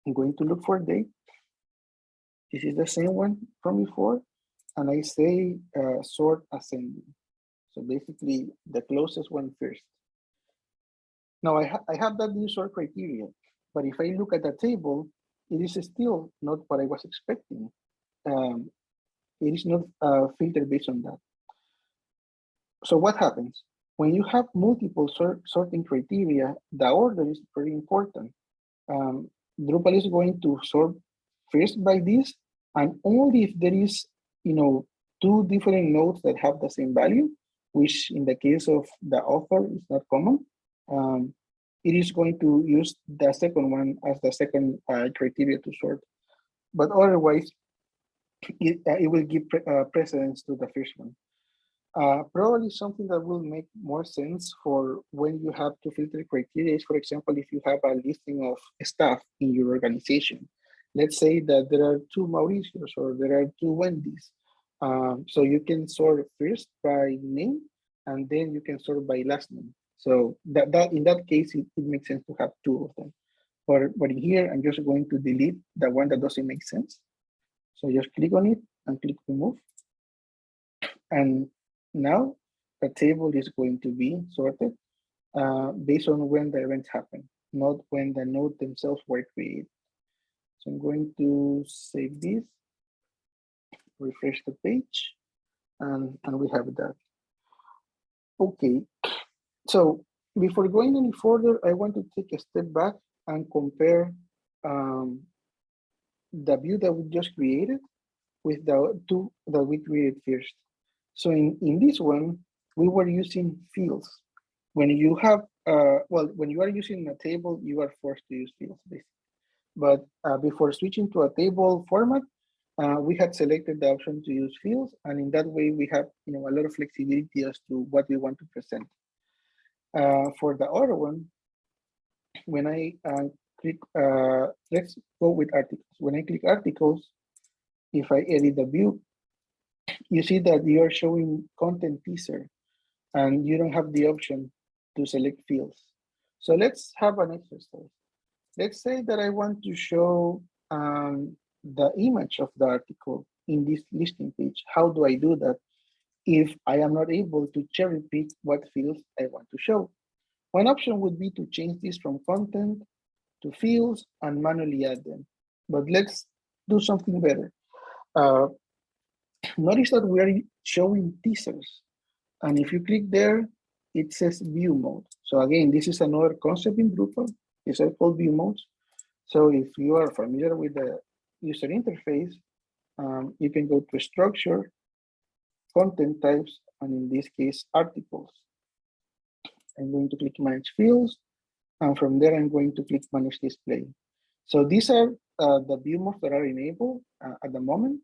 I'm going to look for date. This is the same one from before. And I say sort ascending. So basically the closest one first. Now I have that new sort criteria, but if I look at the table, it is still not what I was expecting. It is not filtered based on that. So what happens? When you have multiple sorting criteria, the order is very important. Drupal is going to sort first by this, and only if there is, two different nodes that have the same value, which in the case of the offer is not common, it is going to use the second one as the second criteria to sort. But otherwise, it will give precedence to the first one. Probably something that will make more sense for when you have to filter criteria is, for example, if you have a listing of staff in your organization. Let's say that there are 2 Mauricios or there are 2 Wendy's. So you can sort first by name, and then you can sort by last name. So that in that case, it makes sense to have 2 of them. But in here, I'm just going to delete the one that doesn't make sense. So just click on it and click remove. And now the table is going to be sorted based on when the events happen, not when the node themselves were created. So I'm going to save this, refresh the page, and we have that. Okay, so before going any further, I want to take a step back and compare the view that we just created with the 2 that we created first. So in this one, we were using fields. When you have, when you are using a table, you are forced to use fields, basically. But before switching to a table format, we had selected the option to use fields, and in that way, we have a lot of flexibility as to what we want to present. For the other one, when I click, let's go with articles. When I click articles, if I edit the view, you see that you are showing content teaser, and you don't have the option to select fields. So let's have an exercise. Let's say that I want to show the image of the article in this listing page. How do I do that if I am not able to cherry pick what fields I want to show? One option would be to change this from content to fields and manually add them. But let's do something better. Notice that we are showing teasers. And if you click there, it says view mode. So again, this is another concept in Drupal. These are called view modes. So if you are familiar with the user interface, you can go to structure, content types, and in this case, articles. I'm going to click manage fields, and from there, I'm going to click manage display. So these are the view modes that are enabled at the moment.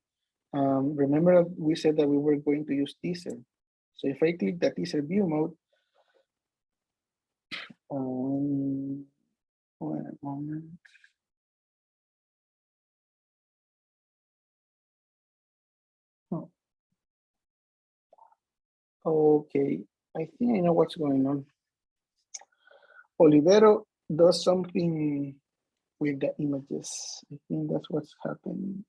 Remember, we said that we were going to use teaser. So if I click the teaser view mode, one moment. Oh. Okay, I think I know what's going on. Olivero does something with the images. I think that's what's happening.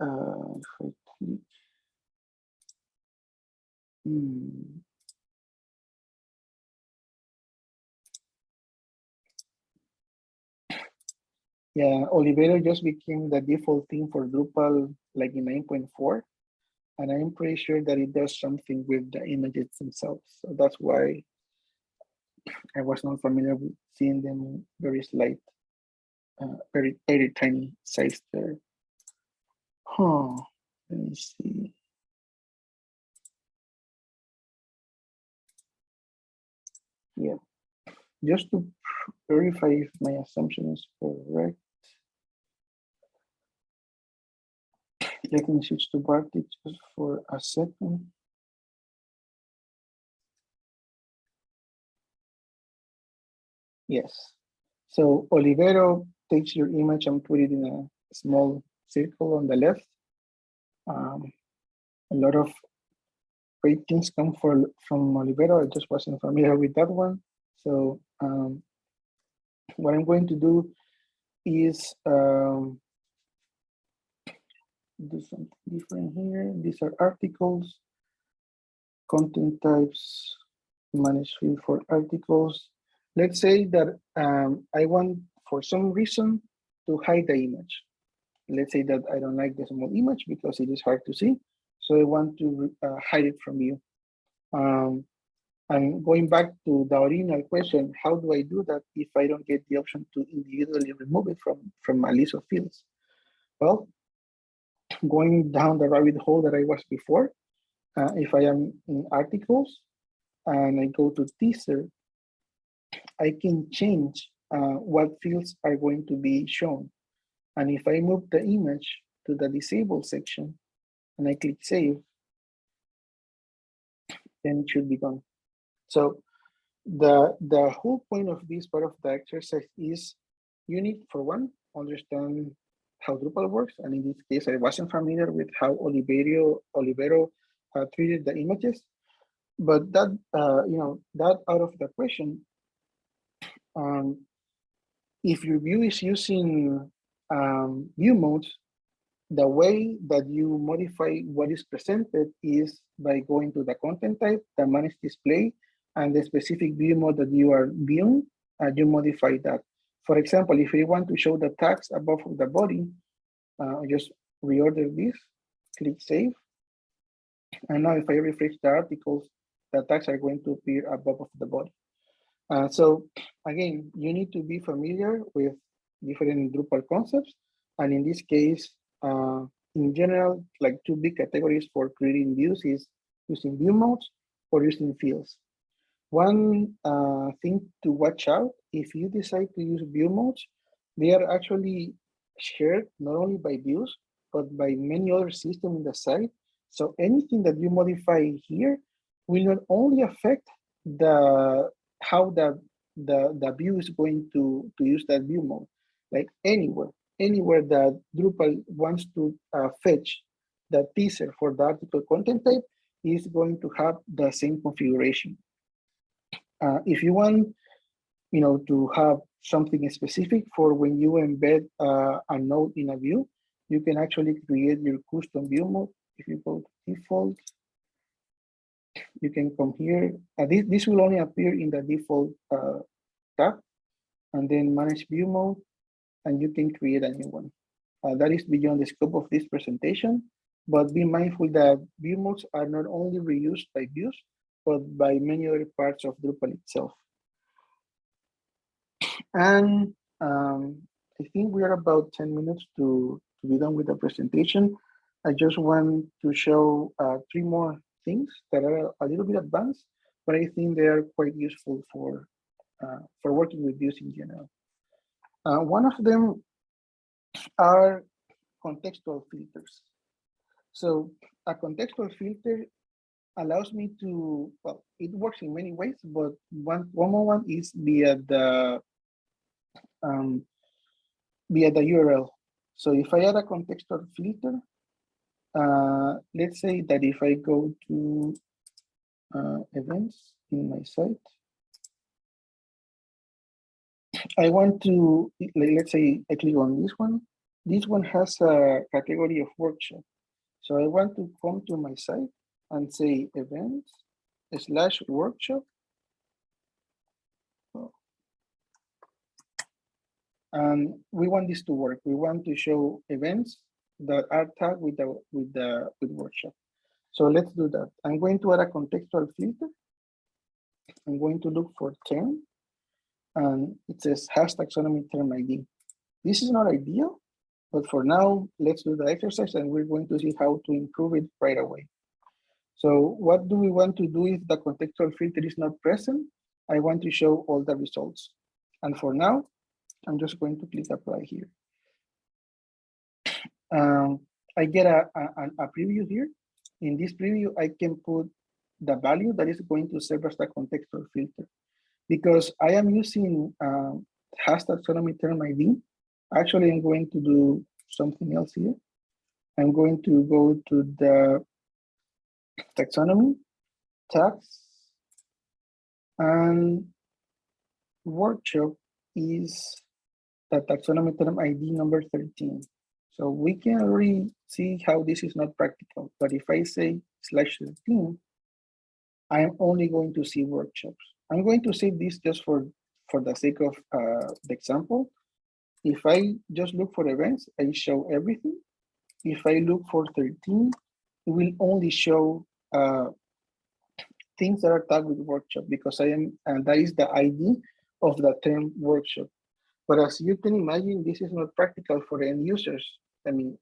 If I click. Yeah, Olivero just became the default theme for Drupal like in 9.4. And I'm pretty sure that it does something with the images themselves. So that's why I was not familiar with seeing them very slight, very tiny size there. Huh, let me see. Yeah, just to verify if my assumption is correct. Let me switch to Bartik just for a second. Yes. So Olivero takes your image and put it in a small circle on the left. A lot of great things come from Olivero. I just wasn't familiar with that one. So what I'm going to do is do something different here. These are articles, content types, manage field for articles. Let's say that I want, for some reason, to hide the image. Let's say that I don't like the small image because it is hard to see. So I want to hide it from you. And going back to the original question, how do I do that if I don't get the option to individually remove it from my list of fields? Well, going down the rabbit hole that I was before, if I am in articles and I go to teaser, I can change what fields are going to be shown. And if I move the image to the disabled section and I click save, then it should be gone. So the whole point of this part of the exercise is you need, for one, understand how Drupal works. And in this case, I wasn't familiar with how Olivero treated the images. But that, that out of the question, if your view is using view modes, the way that you modify what is presented is by going to the content type, the manage display, and the specific view mode that you are viewing, you modify that. For example, if you want to show the tags above the body, just reorder this, click save. And now if I refresh the articles, the tags are going to appear above of the body. So again, you need to be familiar with different Drupal concepts. And in this case, in general, like two big categories for creating views is using view modes or using fields. One thing to watch out, if you decide to use view modes, they are actually shared not only by views, but by many other systems in the site. So anything that you modify here will not only affect how the view is going to use that view mode, like anywhere that Drupal wants to fetch the teaser for the article content type is going to have the same configuration. If you want, to have something specific for when you embed a node in a view, you can actually create your custom view mode. If you go to default, you can come here. This will only appear in the default tab, and then manage view mode, and you can create a new one. That is beyond the scope of this presentation, but be mindful that view modes are not only reused by views, but by many other parts of Drupal itself. And I think we are about 10 minutes to be done with the presentation. I just want to show 3 more things that are a little bit advanced, but I think they are quite useful for working with views in general. One of them are contextual filters. So a contextual filter allows me to, well, it works in many ways, but one more one is via the URL. So if I add a contextual filter, let's say that if I go to events in my site, I want to, let's say I click on this one. This one has a category of workshop. So I want to come to my site and say events/workshop. And we want this to work. We want to show events that are tagged with workshop. So let's do that. I'm going to add a contextual filter. I'm going to look for term, and it says #taxonomy term ID. This is not ideal, but for now, let's do the exercise, and we're going to see how to improve it right away. So what do we want to do if the contextual filter is not present? I want to show all the results. And for now, I'm just going to click apply here. I get a preview here. In this preview, I can put the value that is going to serve as the contextual filter. Because I am using #taxonomy term ID, actually I'm going to do something else here. I'm going to go to the taxonomy, tax, and workshop is the taxonomy term ID number 13. So we can already see how this is not practical, but if I say /13, I'm only going to see workshops. I'm going to say this just for the sake of the example. If I just look for events, I show everything. If I look for 13, it will only show things that are tagged with workshop because and that is the ID of the term workshop. But as you can imagine, this is not practical for the end users. I mean,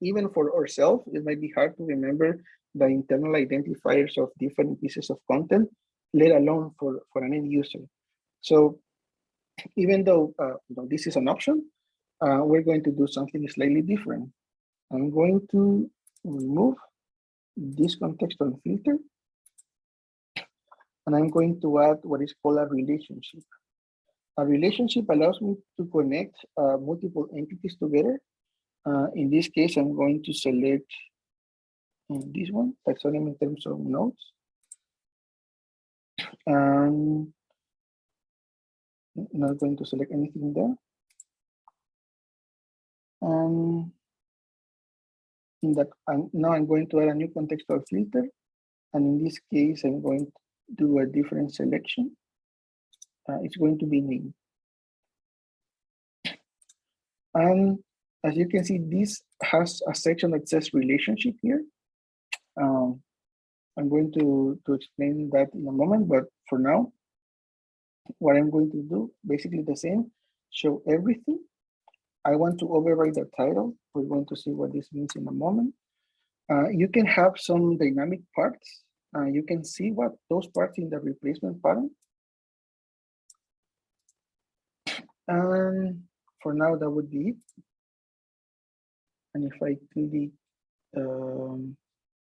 even for ourselves, it might be hard to remember the internal identifiers of different pieces of content, let alone for an end user. So even though this is an option, we're going to do something slightly different. I'm going to remove this contextual filter, and I'm going to add what is called a relationship. A relationship allows me to connect multiple entities together. In this case, I'm going to select this one, taxonomy in terms of nodes. And not going to select anything there. Now I'm going to add a new contextual filter. And in this case, I'm going to do a different selection. It's going to be name. And as you can see, this has a section that says relationship here. I'm going to explain that in a moment, but for now, what I'm going to do, basically the same, show everything. I want to override the title. We're going to see what this means in a moment. You can have some dynamic parts. You can see what those parts in the replacement pattern. And for now, that would be it. And if I click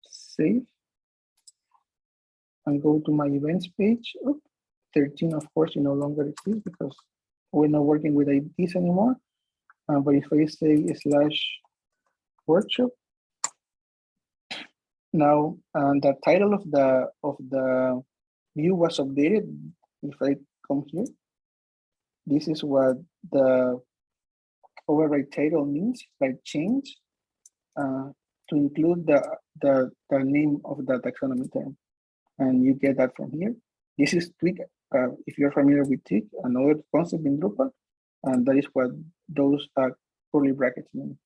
save and go to my events page, 13, of course, it no longer exists because we're not working with IDs anymore. But if I say /workshop, now the title of the view was updated. If I come here, this is what the override title means, like change to include the name of the taxonomy term. And you get that from here. This is tweak. If you're familiar with tweak, another concept in Drupal, and that is what those curly brackets mean.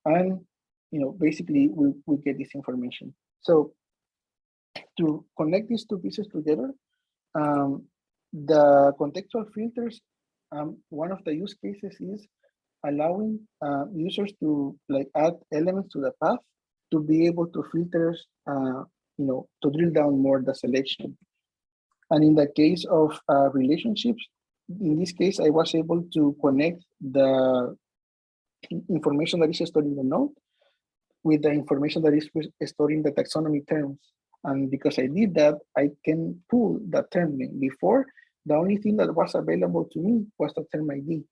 And basically we get this information. So to connect these two pieces together, the contextual filters, one of the use cases is allowing users to add elements to the path to be able to filter, to drill down more the selection. And in the case of relationships, in this case, I was able to connect the information that is stored in the node with the information that is stored in the taxonomy terms. And because I did that, I can pull the term name. Before, the only thing that was available to me was the term ID.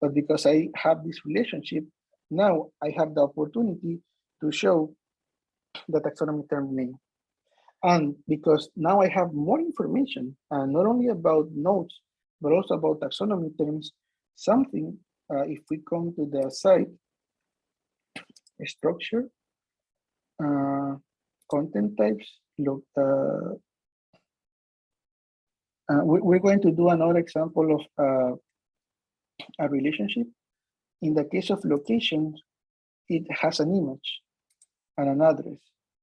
But because I have this relationship, now I have the opportunity to show the taxonomy term name. And because now I have more information, not only about nodes, but also about taxonomy terms, something, if we come to the site, structure, content types, look, we're going to do another example of a relationship. In the case of locations, it has an image and an address.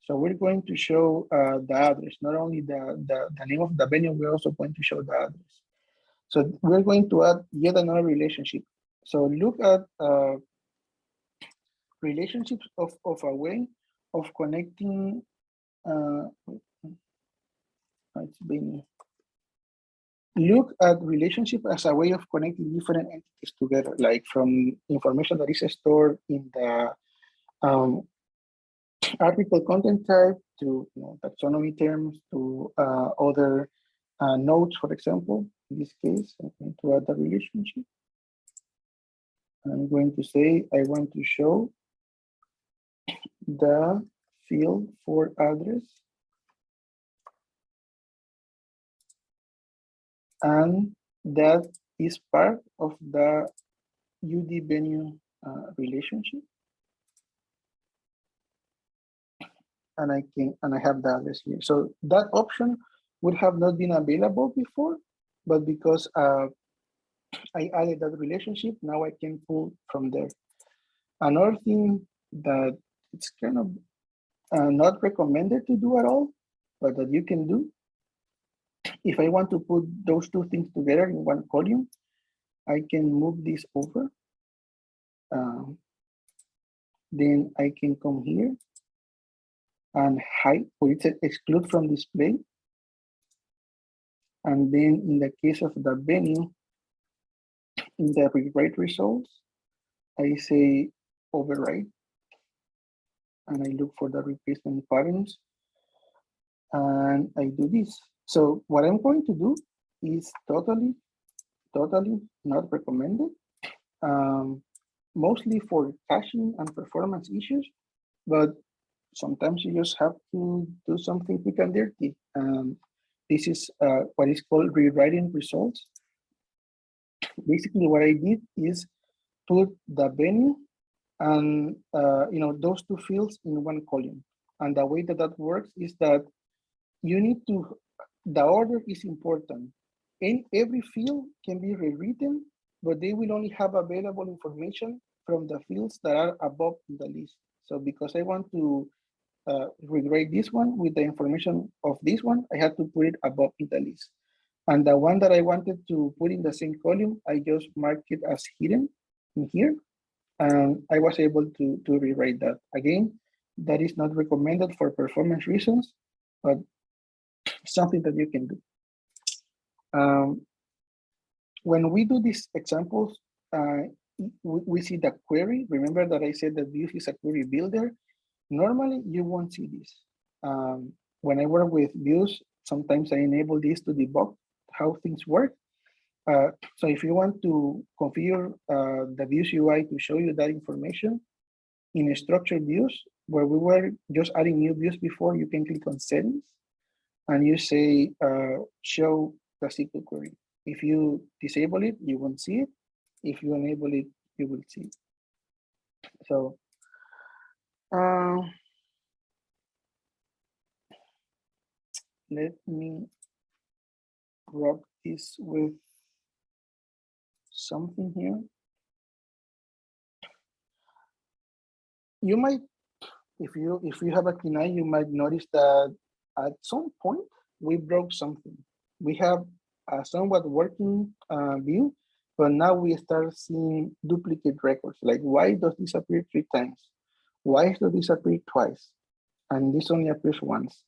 So we're going to show the address, not only the name of the venue, we're also going to show the address. So we're going to add yet another relationship. So look at relationships of a way of connecting, it's been, look at relationship as a way of connecting different entities together, like from information that is stored in the article content type to taxonomy terms to other nodes, for example. In this case, I'm going to add the relationship. I'm going to say I want to show the field for address and that is part of the UD venue relationship. And I have the address here. So that option would have not been available before, but because I added that relationship. Now I can pull from there. Another thing that it's kind of not recommended to do at all, but that you can do, if I want to put those two things together in one column, I can move this over. Then I can come here and hide, or it says exclude from display. And then in the case of the venue, in the rewrite results, I say override, and I look for the replacement patterns, and I do this. So what I'm going to do is totally not recommended, mostly for caching and performance issues, but sometimes you just have to do something quick and dirty. This is what is called rewriting results. Basically, what I did is put the venue and those two fields in one column. And the way that that works is that you need to, the order is important. And every field can be rewritten, but they will only have available information from the fields that are above the list. So because I want to rewrite this one with the information of this one, I had to put it above in the list. And the one that I wanted to put in the same column, I just marked it as hidden in here. And I was able to rewrite that. Again, that is not recommended for performance reasons, but something that you can do. When we do these examples, we see the query. Remember that I said that views is a query builder. Normally, you won't see this. When I work with views, sometimes I enable this to debug how things work. So if you want to configure the views UI to show you that information, in structured views, where we were just adding new views before, you can click on settings and you say, show the SQL query. If you disable it, you won't see it. If you enable it, you will see it. So let me grab this with something here. You might, if you have a keen eye, you might notice that at some point we broke something. We have a somewhat working view, but now we start seeing duplicate records. Like, why does this appear 3 times? Why does this appear twice? And this only appears once.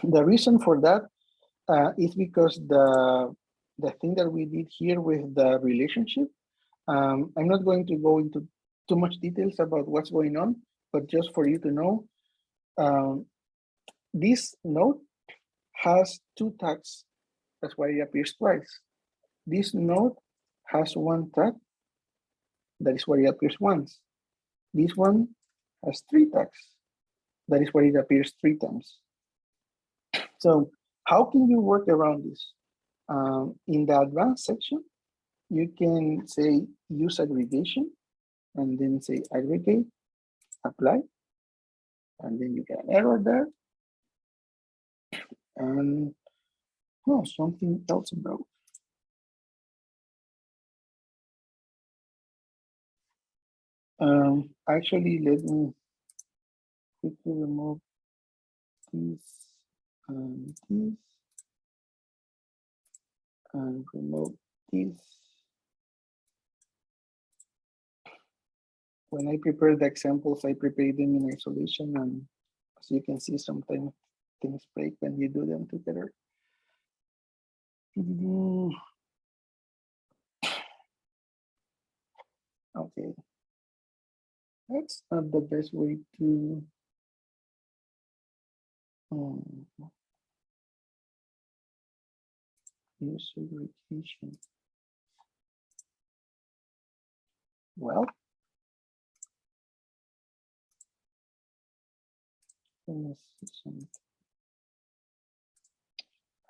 The reason for that is because the thing that we did here with the relationship, I'm not going to go into too much details about what's going on, but just for you to know, this node has 2 tags. That's why it appears twice. This node has 1 tag. That is why it appears once. This one has 3 tags. That is why it appears 3 times. So how can you work around this? In the advanced section, you can say use aggregation and then say aggregate, apply, and then you get an error there. And something else broke. Actually, let me quickly remove this and this and remove this. When I prepare the examples, I prepare them in isolation, and as you can see, sometimes things break when you do them together. Okay, that's not the best way to use aggregation. Well, let me see something.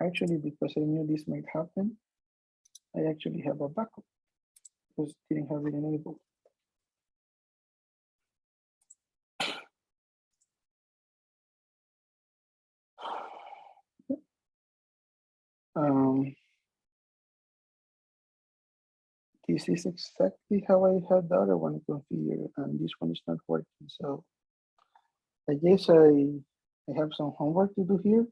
Actually, because I knew this might happen, I actually have a backup because didn't have it enabled. this is exactly how I had the other one configured, and this one is not working. So I guess I have some homework to do here,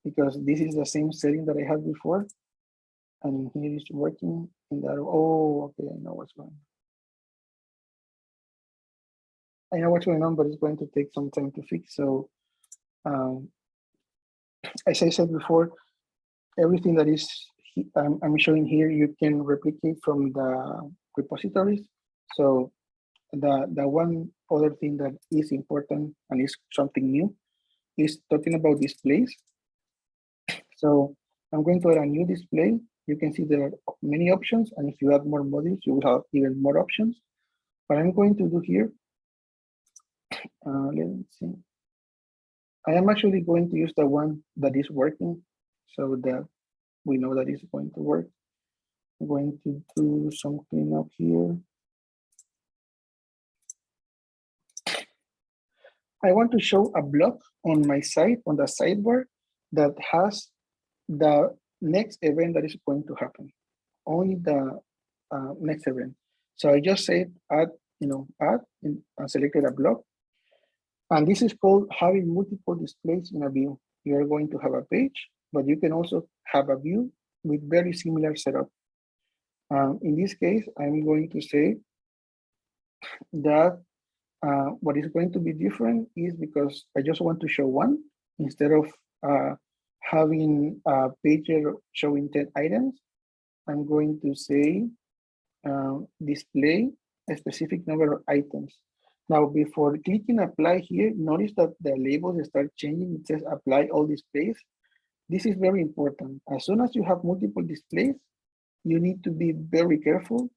because this is the same setting that I had before, and here is working in that. Oh, okay, I know what's going on. I know what's going on, but it's going to take some time to fix. So as I said before, everything that is I'm showing here, you can replicate from the repositories. So the one other thing that is important and is something new is talking about displays. So I'm going to add a new display. You can see there are many options, and if you add more modules, you will have even more options. What I'm going to do here, let's see. I am actually going to use the one that is working, so that we know that it's going to work. I'm going to do some cleanup here. I want to show a block on my site, on the sidebar, that has the next event that is going to happen, only the next event. So I just said add, add, and selected a block. And this is called having multiple displays in a view. You are going to have a page, but you can also have a view with very similar setup. In this case, I'm going to say that what is going to be different is because I just want to show one instead of having a page showing 10 items. I'm going to say display a specific number of items. Now, before clicking apply here, notice that the labels start changing. It says apply all displays. This is very important. As soon as you have multiple displays, you need to be very careful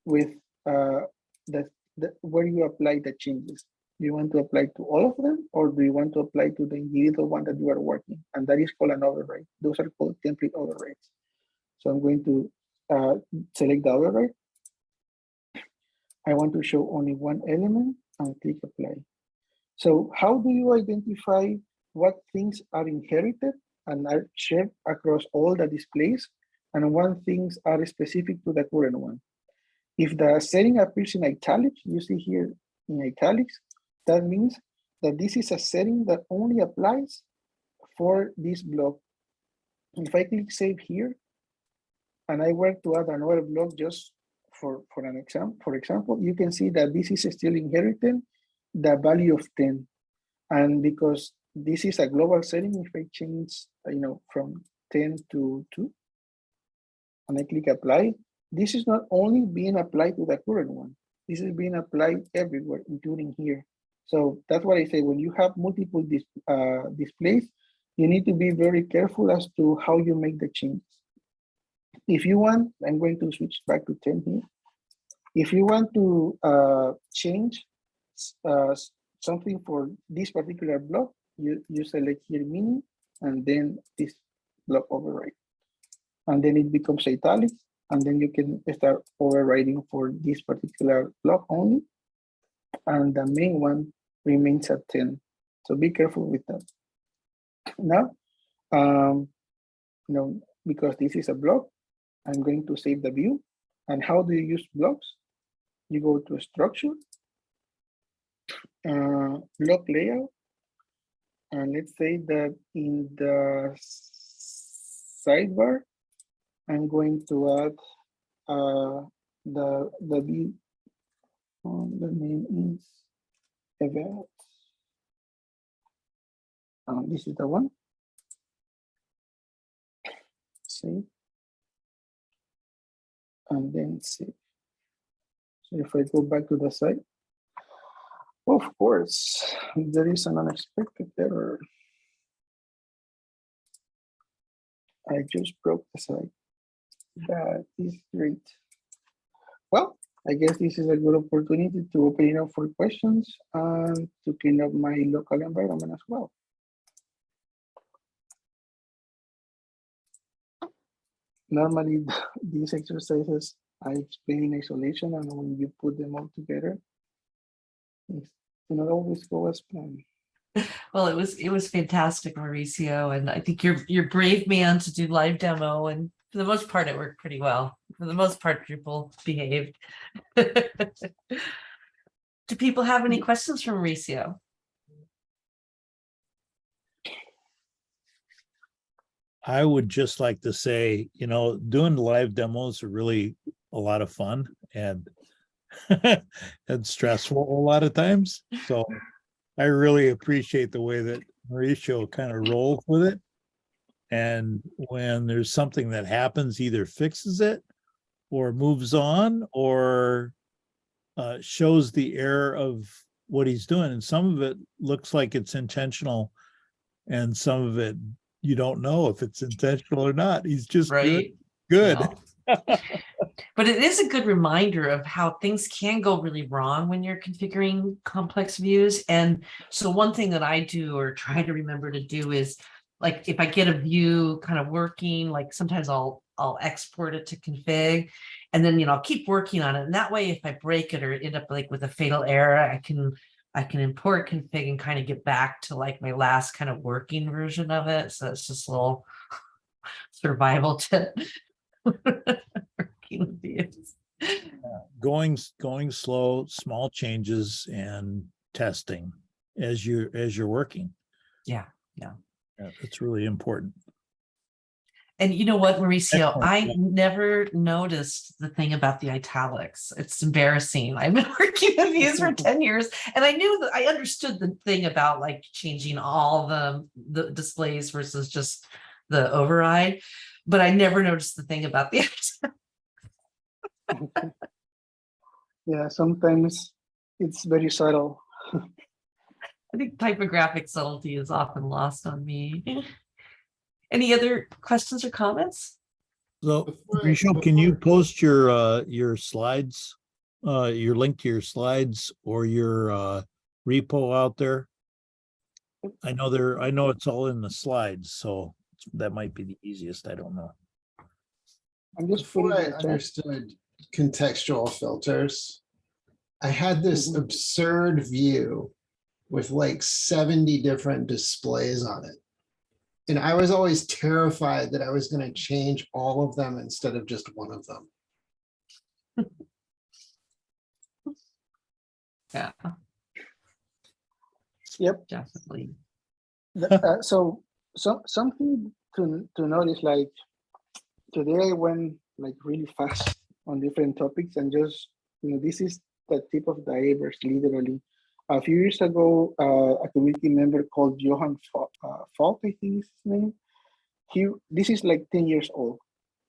with where you apply the changes. Do you want to apply to all of them, or do you want to apply to the individual one that you are working? And that is called an override. Those are called template overrides. So I'm going to select the override. I want to show only one element and click apply. So how do you identify what things are inherited and are shared across all the displays, and what things are specific to the current one? If the setting appears in italics, you see here in italics, that means that this is a setting that only applies for this block. If I click save here, and I were to add another block just for an example, you can see that this is still inheriting the value of 10. And because this is a global setting, if I change, from 10 to 2, and I click apply, this is not only being applied to the current one, this is being applied everywhere, including here. So that's what I say, when you have multiple displays, you need to be very careful as to how you make the changes. If you want, I'm going to switch back to 10 here. If you want to change something for this particular block, you select here mini, and then this block override. And then it becomes italics, and then you can start overriding for this particular block only. And the main one remains at 10. So be careful with that. Now, because this is a block, I'm going to save the view. And how do you use blocks? You go to structure, block layout, and let's say that in the sidebar, I'm going to add the view. The name is event. This is the one. Save. And then save. So if I go back to the site, of course, there is an unexpected error. I just broke the site. That is great. Well, I guess this is a good opportunity to open it up for questions and to clean up my local environment as well. Normally, these exercises I explain in isolation, and when you put them all together, things do not always go as planned. Well, it was fantastic, Mauricio, and I think you're brave man to do live demo and For the most part, it worked pretty well. For the most part, Drupal behaved. Do people have any questions for Mauricio? I would just like to say, doing live demos are really a lot of fun and and stressful a lot of times. So I really appreciate the way that Mauricio kind of rolls with it. And when there's something that happens, either fixes it or moves on or shows the error of what he's doing. And some of it looks like it's intentional and some of it you don't know if it's intentional or not. He's just good. No. But it is a good reminder of how things can go really wrong when you're configuring complex views. And so one thing that I do or try to remember to do is, like, if I get a view kind of working, like sometimes I'll export it to config, and then I'll keep working on it. And that way, if I break it or end up like with a fatal error, I can import config and kind of get back to like my last kind of working version of it. So it's just a little survival tip. Going slow, small changes and testing as you're working. Yeah. It's really important. And you know what, Mauricio, I never noticed the thing about the italics. It's embarrassing. I've been working with these for 10 years, and I knew that I understood the thing about like changing all the displays versus just the override, but I never noticed the thing about the italics. Yeah, sometimes it's very subtle. I think typographic subtlety is often lost on me. Any other questions or comments? So, Mauricio, can you post your slides, your link to your slides or your repo out there? I know it's all in the slides, so that might be the easiest. I don't know. I'm just Before I understood contextual filters, I had this absurd view with like 70 different displays on it. And I was always terrified that I was going to change all of them instead of just one of them. Yeah. Yep. Definitely. So something to notice, like today I went like really fast on different topics and just, this is the tip of the iceberg, literally. A few years ago, a community member called Johan Falk, I think is his name. This is like 10 years old,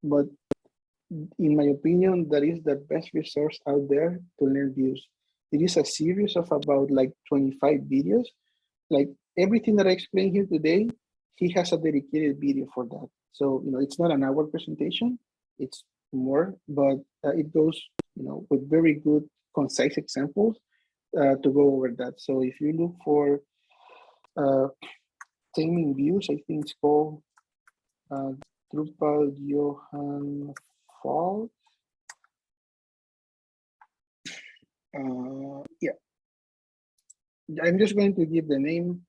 but in my opinion, that is the best resource out there to learn views. It is a series of about like 25 videos. Like everything that I explained here today, he has a dedicated video for that. So, it's not an hour presentation, it's more, but it goes, with very good, concise examples to go over that. So if you look for taming views, I think it's called Drupal Johan Falk. Yeah, I'm just going to give the name,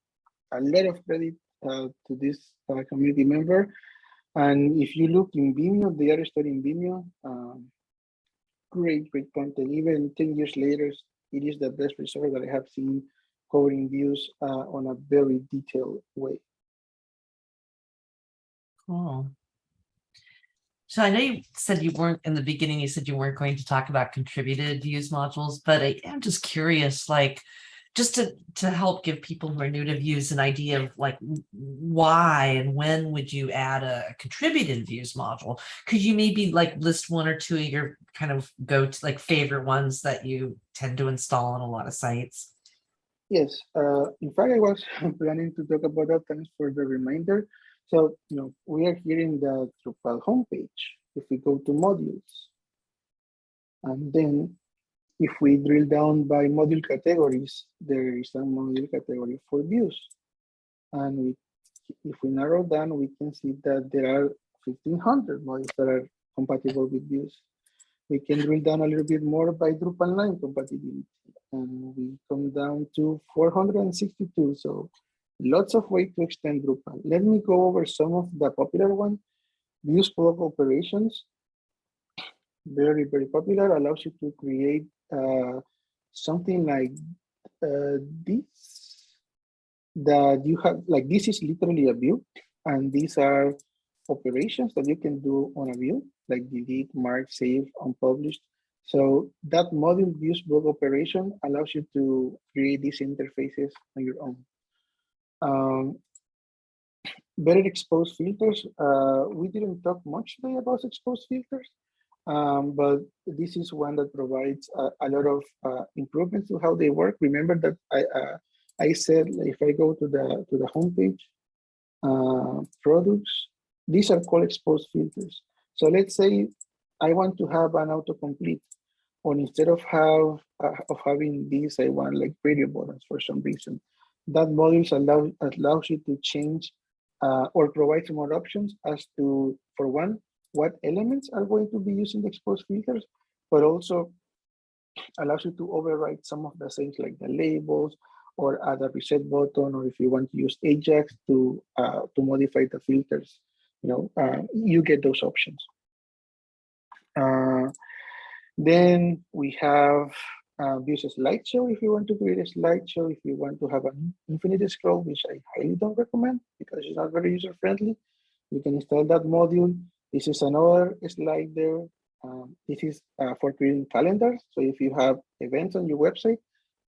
a lot of credit to this community member. And if you look in Vimeo, they are stored in Vimeo. Great content. Even 10 years later, it is the best resource that I have seen covering views on a very detailed way. Cool. So I know you said you weren't in the beginning, you said you weren't going to talk about contributed views modules, but I am just curious, like, just to help give people who are new to views an idea of like why and when would you add a contributed views module? Could you maybe like list one or two of your kind of go to like favorite ones that you tend to install on a lot of sites? Yes, in fact, I was planning to talk about that. Thanks for the reminder. So, we are here in the Drupal homepage. If we go to modules, and then if we drill down by module categories, there is a module category for views. And if we narrow down, we can see that there are 1,500 modules that are compatible with views. We can drill down a little bit more by Drupal 9 compatibility, and we come down to 462. So lots of ways to extend Drupal. Let me go over some of the popular ones. Views block operations, very, very popular, allows you to create something like this, that you have, like this is literally a view, and these are operations that you can do on a view, like delete, mark, save, unpublished. So that module views block operation allows you to create these interfaces on your own. Better exposed filters. We didn't talk much today about exposed filters, but this is one that provides a lot of improvements to how they work. Remember that I said if I go to the homepage, products, these are called exposed filters. So let's say I want to have an autocomplete, or instead of having these, I want like radio buttons for some reason. That modules allows you to change or provide some more options as to, for one, what elements are going to be using the exposed filters, but also allows you to override some of the things like the labels, or add a reset button, or if you want to use Ajax to modify the filters, you get those options. Then we have use a slideshow if you want to create a slideshow, if you want to have an infinite scroll, which I highly don't recommend because it's not very user friendly. You can install that module. This is another slider. This is for creating calendars. So if you have events on your website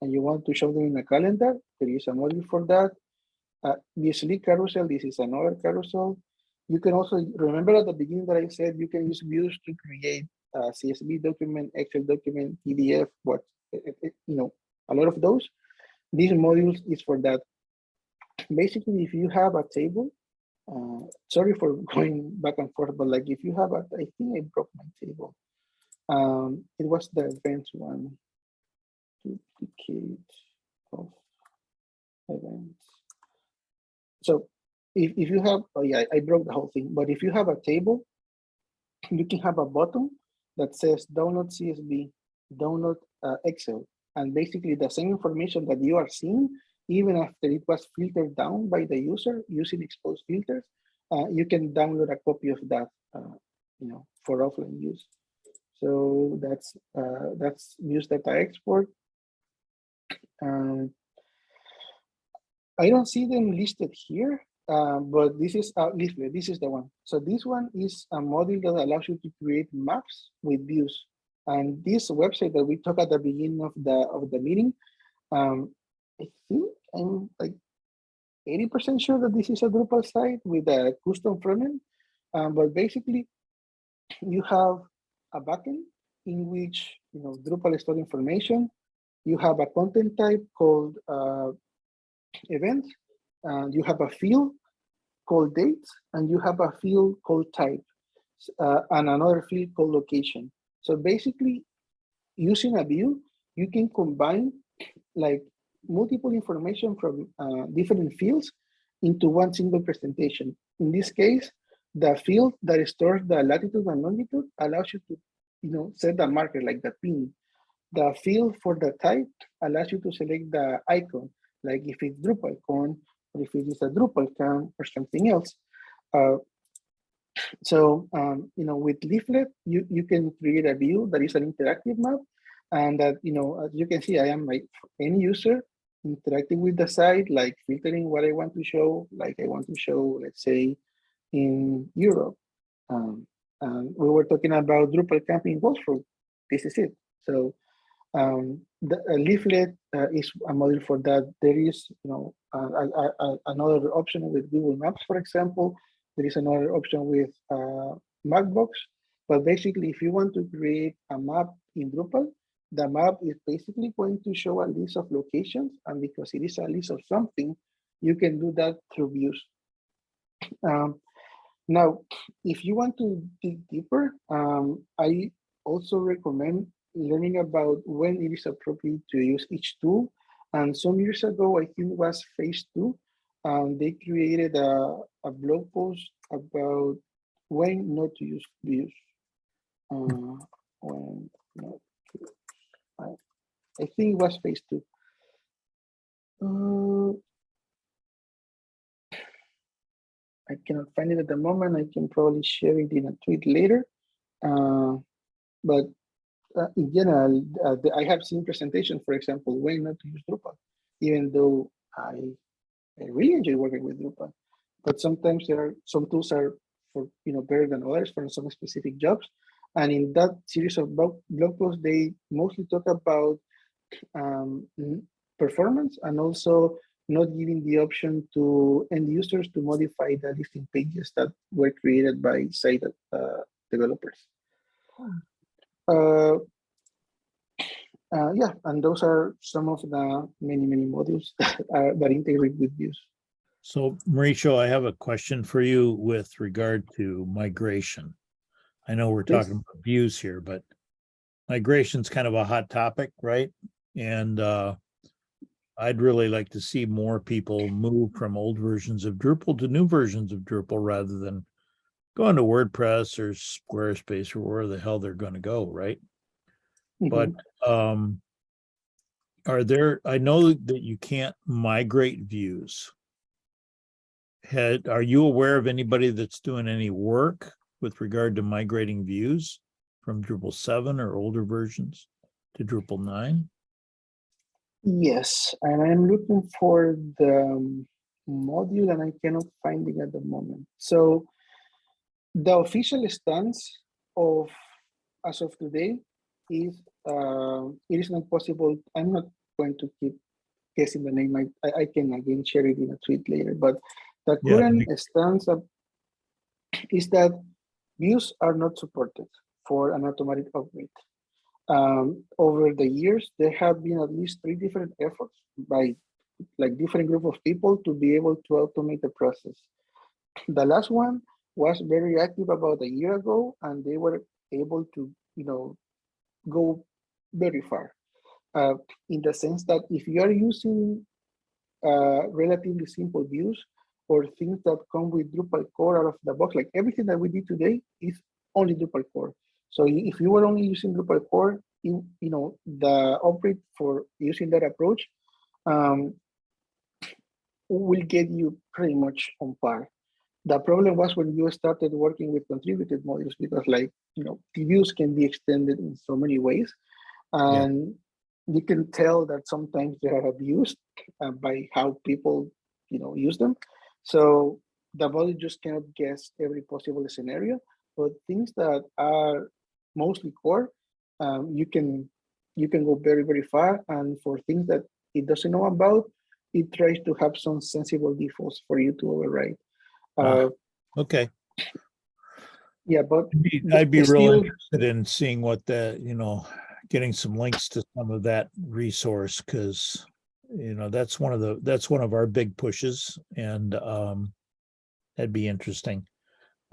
and you want to show them in a calendar, there is a module for that. Mislead Carousel, this is another carousel. You can also, remember at the beginning that I said you can use views to create CSV document, Excel document, PDF, a lot of those. These modules is for that. Basically, if you have a table, sorry for going back and forth, but like if you have I think I broke my table. It was the events one. Duplicate of events. So if you have, oh yeah, I broke the whole thing, but if you have a table, you can have a button that says download CSV, download Excel, and basically the same information that you are seeing, even after it was filtered down by the user using exposed filters, you can download a copy of that, for offline use. So that's views data export. I don't see them listed here, but this is leaflet. This is the one. So this one is a module that allows you to create maps with views. And this website that we talked at the beginning of the meeting, I think I'm like 80% sure that this is a Drupal site with a custom frontend. But basically, you have a backend in which Drupal stores information. You have a content type called event, and you have a field called date, and you have a field called type, and another field called location. So basically, using a view, you can combine like multiple information from different fields into one single presentation. In this case, the field that stores the latitude and longitude allows you to set the marker like the pin. The field for the type allows you to select the icon, like if it's DrupalCon, or if it is a DrupalCamp or something else. With Leaflet, you can create a view that is an interactive map, and that, as you can see, I am like any user interacting with the site, like filtering what I want to show. Like I want to show, let's say, in Europe. We were talking about Drupal camp in Wolfsburg. This is it. So the Leaflet is a model for that. There is, another option with Google Maps, for example. There is another option with Mapbox. But basically, if you want to create a map in Drupal, the map is basically going to show a list of locations, and because it is a list of something, you can do that through views. Now, if you want to dig deeper, I also recommend learning about when it is appropriate to use each tool. And some years ago, I think it was phase 2, they created a blog post about when not to use views. When not to, I think it was phase 2. I cannot find it at the moment. I can probably share it in a tweet later. But in general, I have seen presentations, for example, when not to use Drupal, even though I really enjoy working with Drupal. But sometimes there are some tools are for better than others for some specific jobs. And in that series of blog posts, they mostly talk about performance and also not giving the option to end users to modify the listing pages that were created by site developers. Yeah, and those are some of the many modules that integrate with views. So Mauricio, I have a question for you with regard to migration. I know we're talking about views here, but migration's kind of a hot topic, right? And I'd really like to see more people move from old versions of Drupal to new versions of Drupal rather than going to WordPress or Squarespace or where the hell they're going to go, right? But I know that you can't migrate views. Are you aware of anybody that's doing any work with regard to migrating views from Drupal 7 or older versions to Drupal 9? Yes, and I'm looking for the module and I cannot find it at the moment. So the official stance of as of today is it is not possible. I'm not going to keep guessing the name. I can again share it in a tweet later, but the current stance is that views are not supported for an automatic upgrade. Over the years, there have been at least 3 different efforts by different group of people to be able to automate the process. The last one was very active about a year ago, and they were able to, go very far. In the sense that if you are using relatively simple views or things that come with Drupal core out of the box, like everything that we did today is only Drupal core. So if you were only using Drupal core, the upgrade for using that approach will get you pretty much on par. The problem was when you started working with contributed modules, because the views can be extended in so many ways, and you can tell that sometimes they are abused by how people use them. So the module just cannot guess every possible scenario, but things that are mostly core, you can go very far, and for things that it doesn't know about, it tries to have some sensible defaults for you to override. Okay. Yeah, but I'd be real interested in seeing what getting some links to some of that resource, because that's one of our big pushes, and that'd be interesting.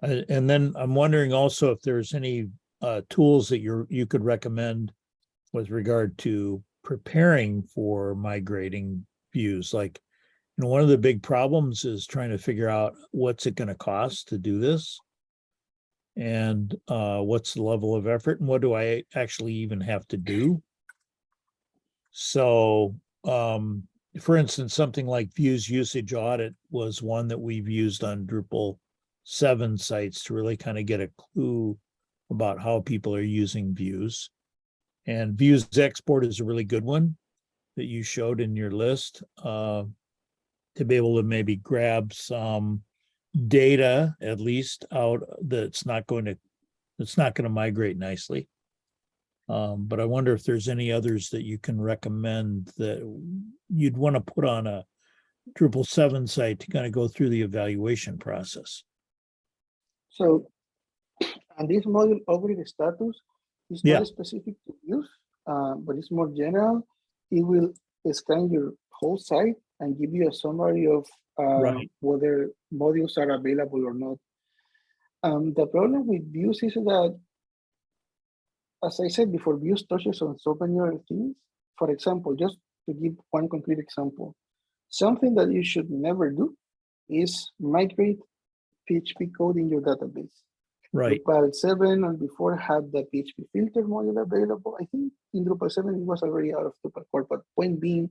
And then I'm wondering also if there's any tools that you could recommend with regard to preparing for migrating views. Like, one of the big problems is trying to figure out what's it going to cost to do this, and what's the level of effort, and what do I actually even have to do. So, for instance, something like views usage audit was one that we've used on Drupal 7 sites to really kind of get a clue about how people are using views. And views export is a really good one that you showed in your list, to be able to maybe grab some data at least out that's not going to migrate nicely. But I wonder if there's any others that you can recommend that you'd want to put on a Drupal 7 site to kind of go through the evaluation process. So, and this module upgrade status is not specific to views, but it's more general. It will scan your whole site and give you a summary of whether modules are available or not. The problem with views is that, as I said before, views touches on so many other things. For example, just to give one concrete example, something that you should never do is migrate PHP code in your database. Right. Drupal 7 and before had the PHP filter module available. I think in Drupal 7 it was already out of Drupal core, but point being,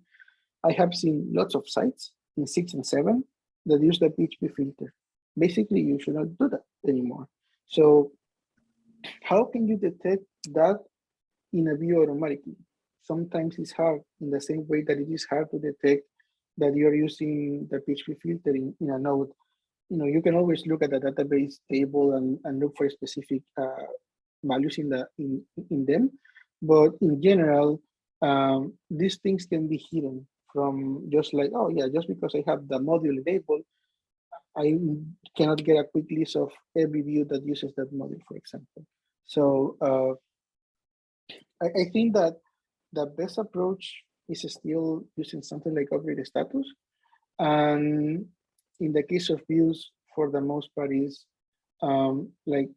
I have seen lots of sites in 6 and 7 that use the PHP filter. basically you should not do that anymore. So how can you detect that in a view automatically? Sometimes it's hard, in the same way that it is hard to detect that you're using the PHP filter in a node. You know, you can always look at the database table and look for specific values in them. But in general, these things can be hidden from just like, oh yeah, just because I have the module enabled, I cannot get a quick list of every view that uses that module, for example. So I think that the best approach is still using something like upgrade status. And in the case of views, for the most part, is like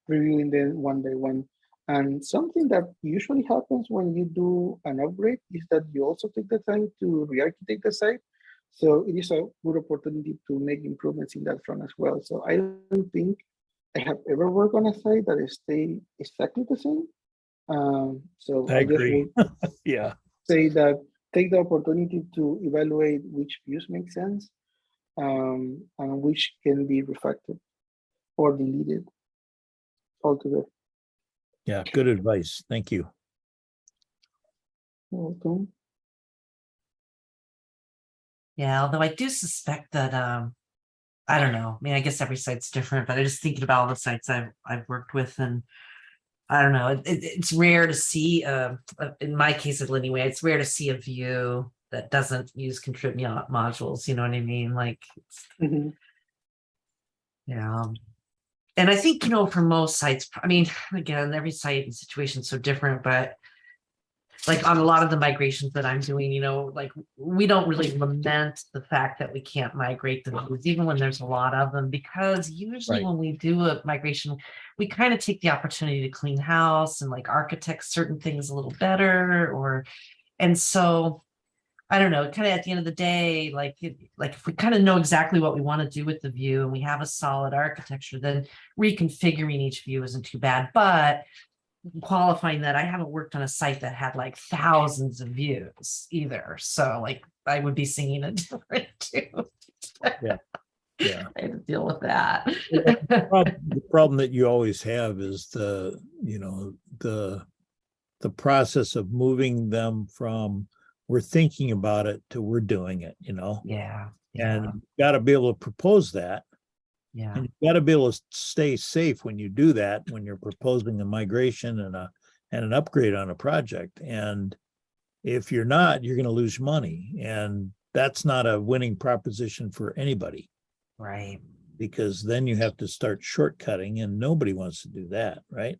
reviewing them one by one. And something that usually happens when you do an upgrade is that you also take the time to re-architect the site. So it is a good opportunity to make improvements in that front as well. So I don't think I have ever worked on a site that stay exactly the same. So I I just agree. would Yeah. say that take the opportunity to evaluate which views make sense and which can be refactored or deleted altogether. Yeah. Good advice. Thank you. Welcome. Yeah, although I do suspect that I don't know. I mean, I guess every site's different, but I just thinking about all the sites I've worked with, and I don't know. It's rare to see. In my case, anyway, it's rare to see a view that doesn't use contribute modules. You know what I mean? Like, yeah. And I think, for most sites, I mean, again, every site and situation is so different, but like on a lot of the migrations that I'm doing, like we don't really lament the fact that we can't migrate the views, even when there's a lot of them, because usually Right. when we do a migration, we kind of take the opportunity to clean house and like architect certain things a little better, and so I don't know, kind of at the end of the day, like if we kind of know exactly what we want to do with the view and we have a solid architecture, then reconfiguring each view isn't too bad. But qualifying that, I haven't worked on a site that had like thousands of views either. So like I would be singing a different tune. Yeah. Yeah. I had to deal with that. The problem that you always have is the process of moving them from we're thinking about it to we're doing it, Yeah. and you got to be able to propose that. Yeah. And you got to be able to stay safe when you do that, when you're proposing a migration and an upgrade on a project. And if you're not, you're going to lose money. And that's not a winning proposition for anybody. Right. Because then you have to start shortcutting, and nobody wants to do that, right?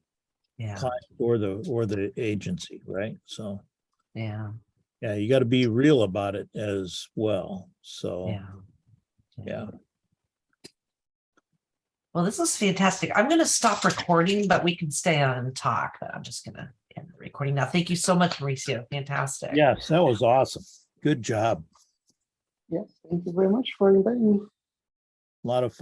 Yeah. Client or the agency, right? So Yeah. yeah, you got to be real about it as well. So yeah. Well, this is fantastic. I'm going to stop recording, but we can stay on and talk. But I'm just going to end the recording now. Thank you so much, Mauricio. Fantastic. Yes, that was awesome. Good job. Yes, thank you very much for inviting me. A lot of fun.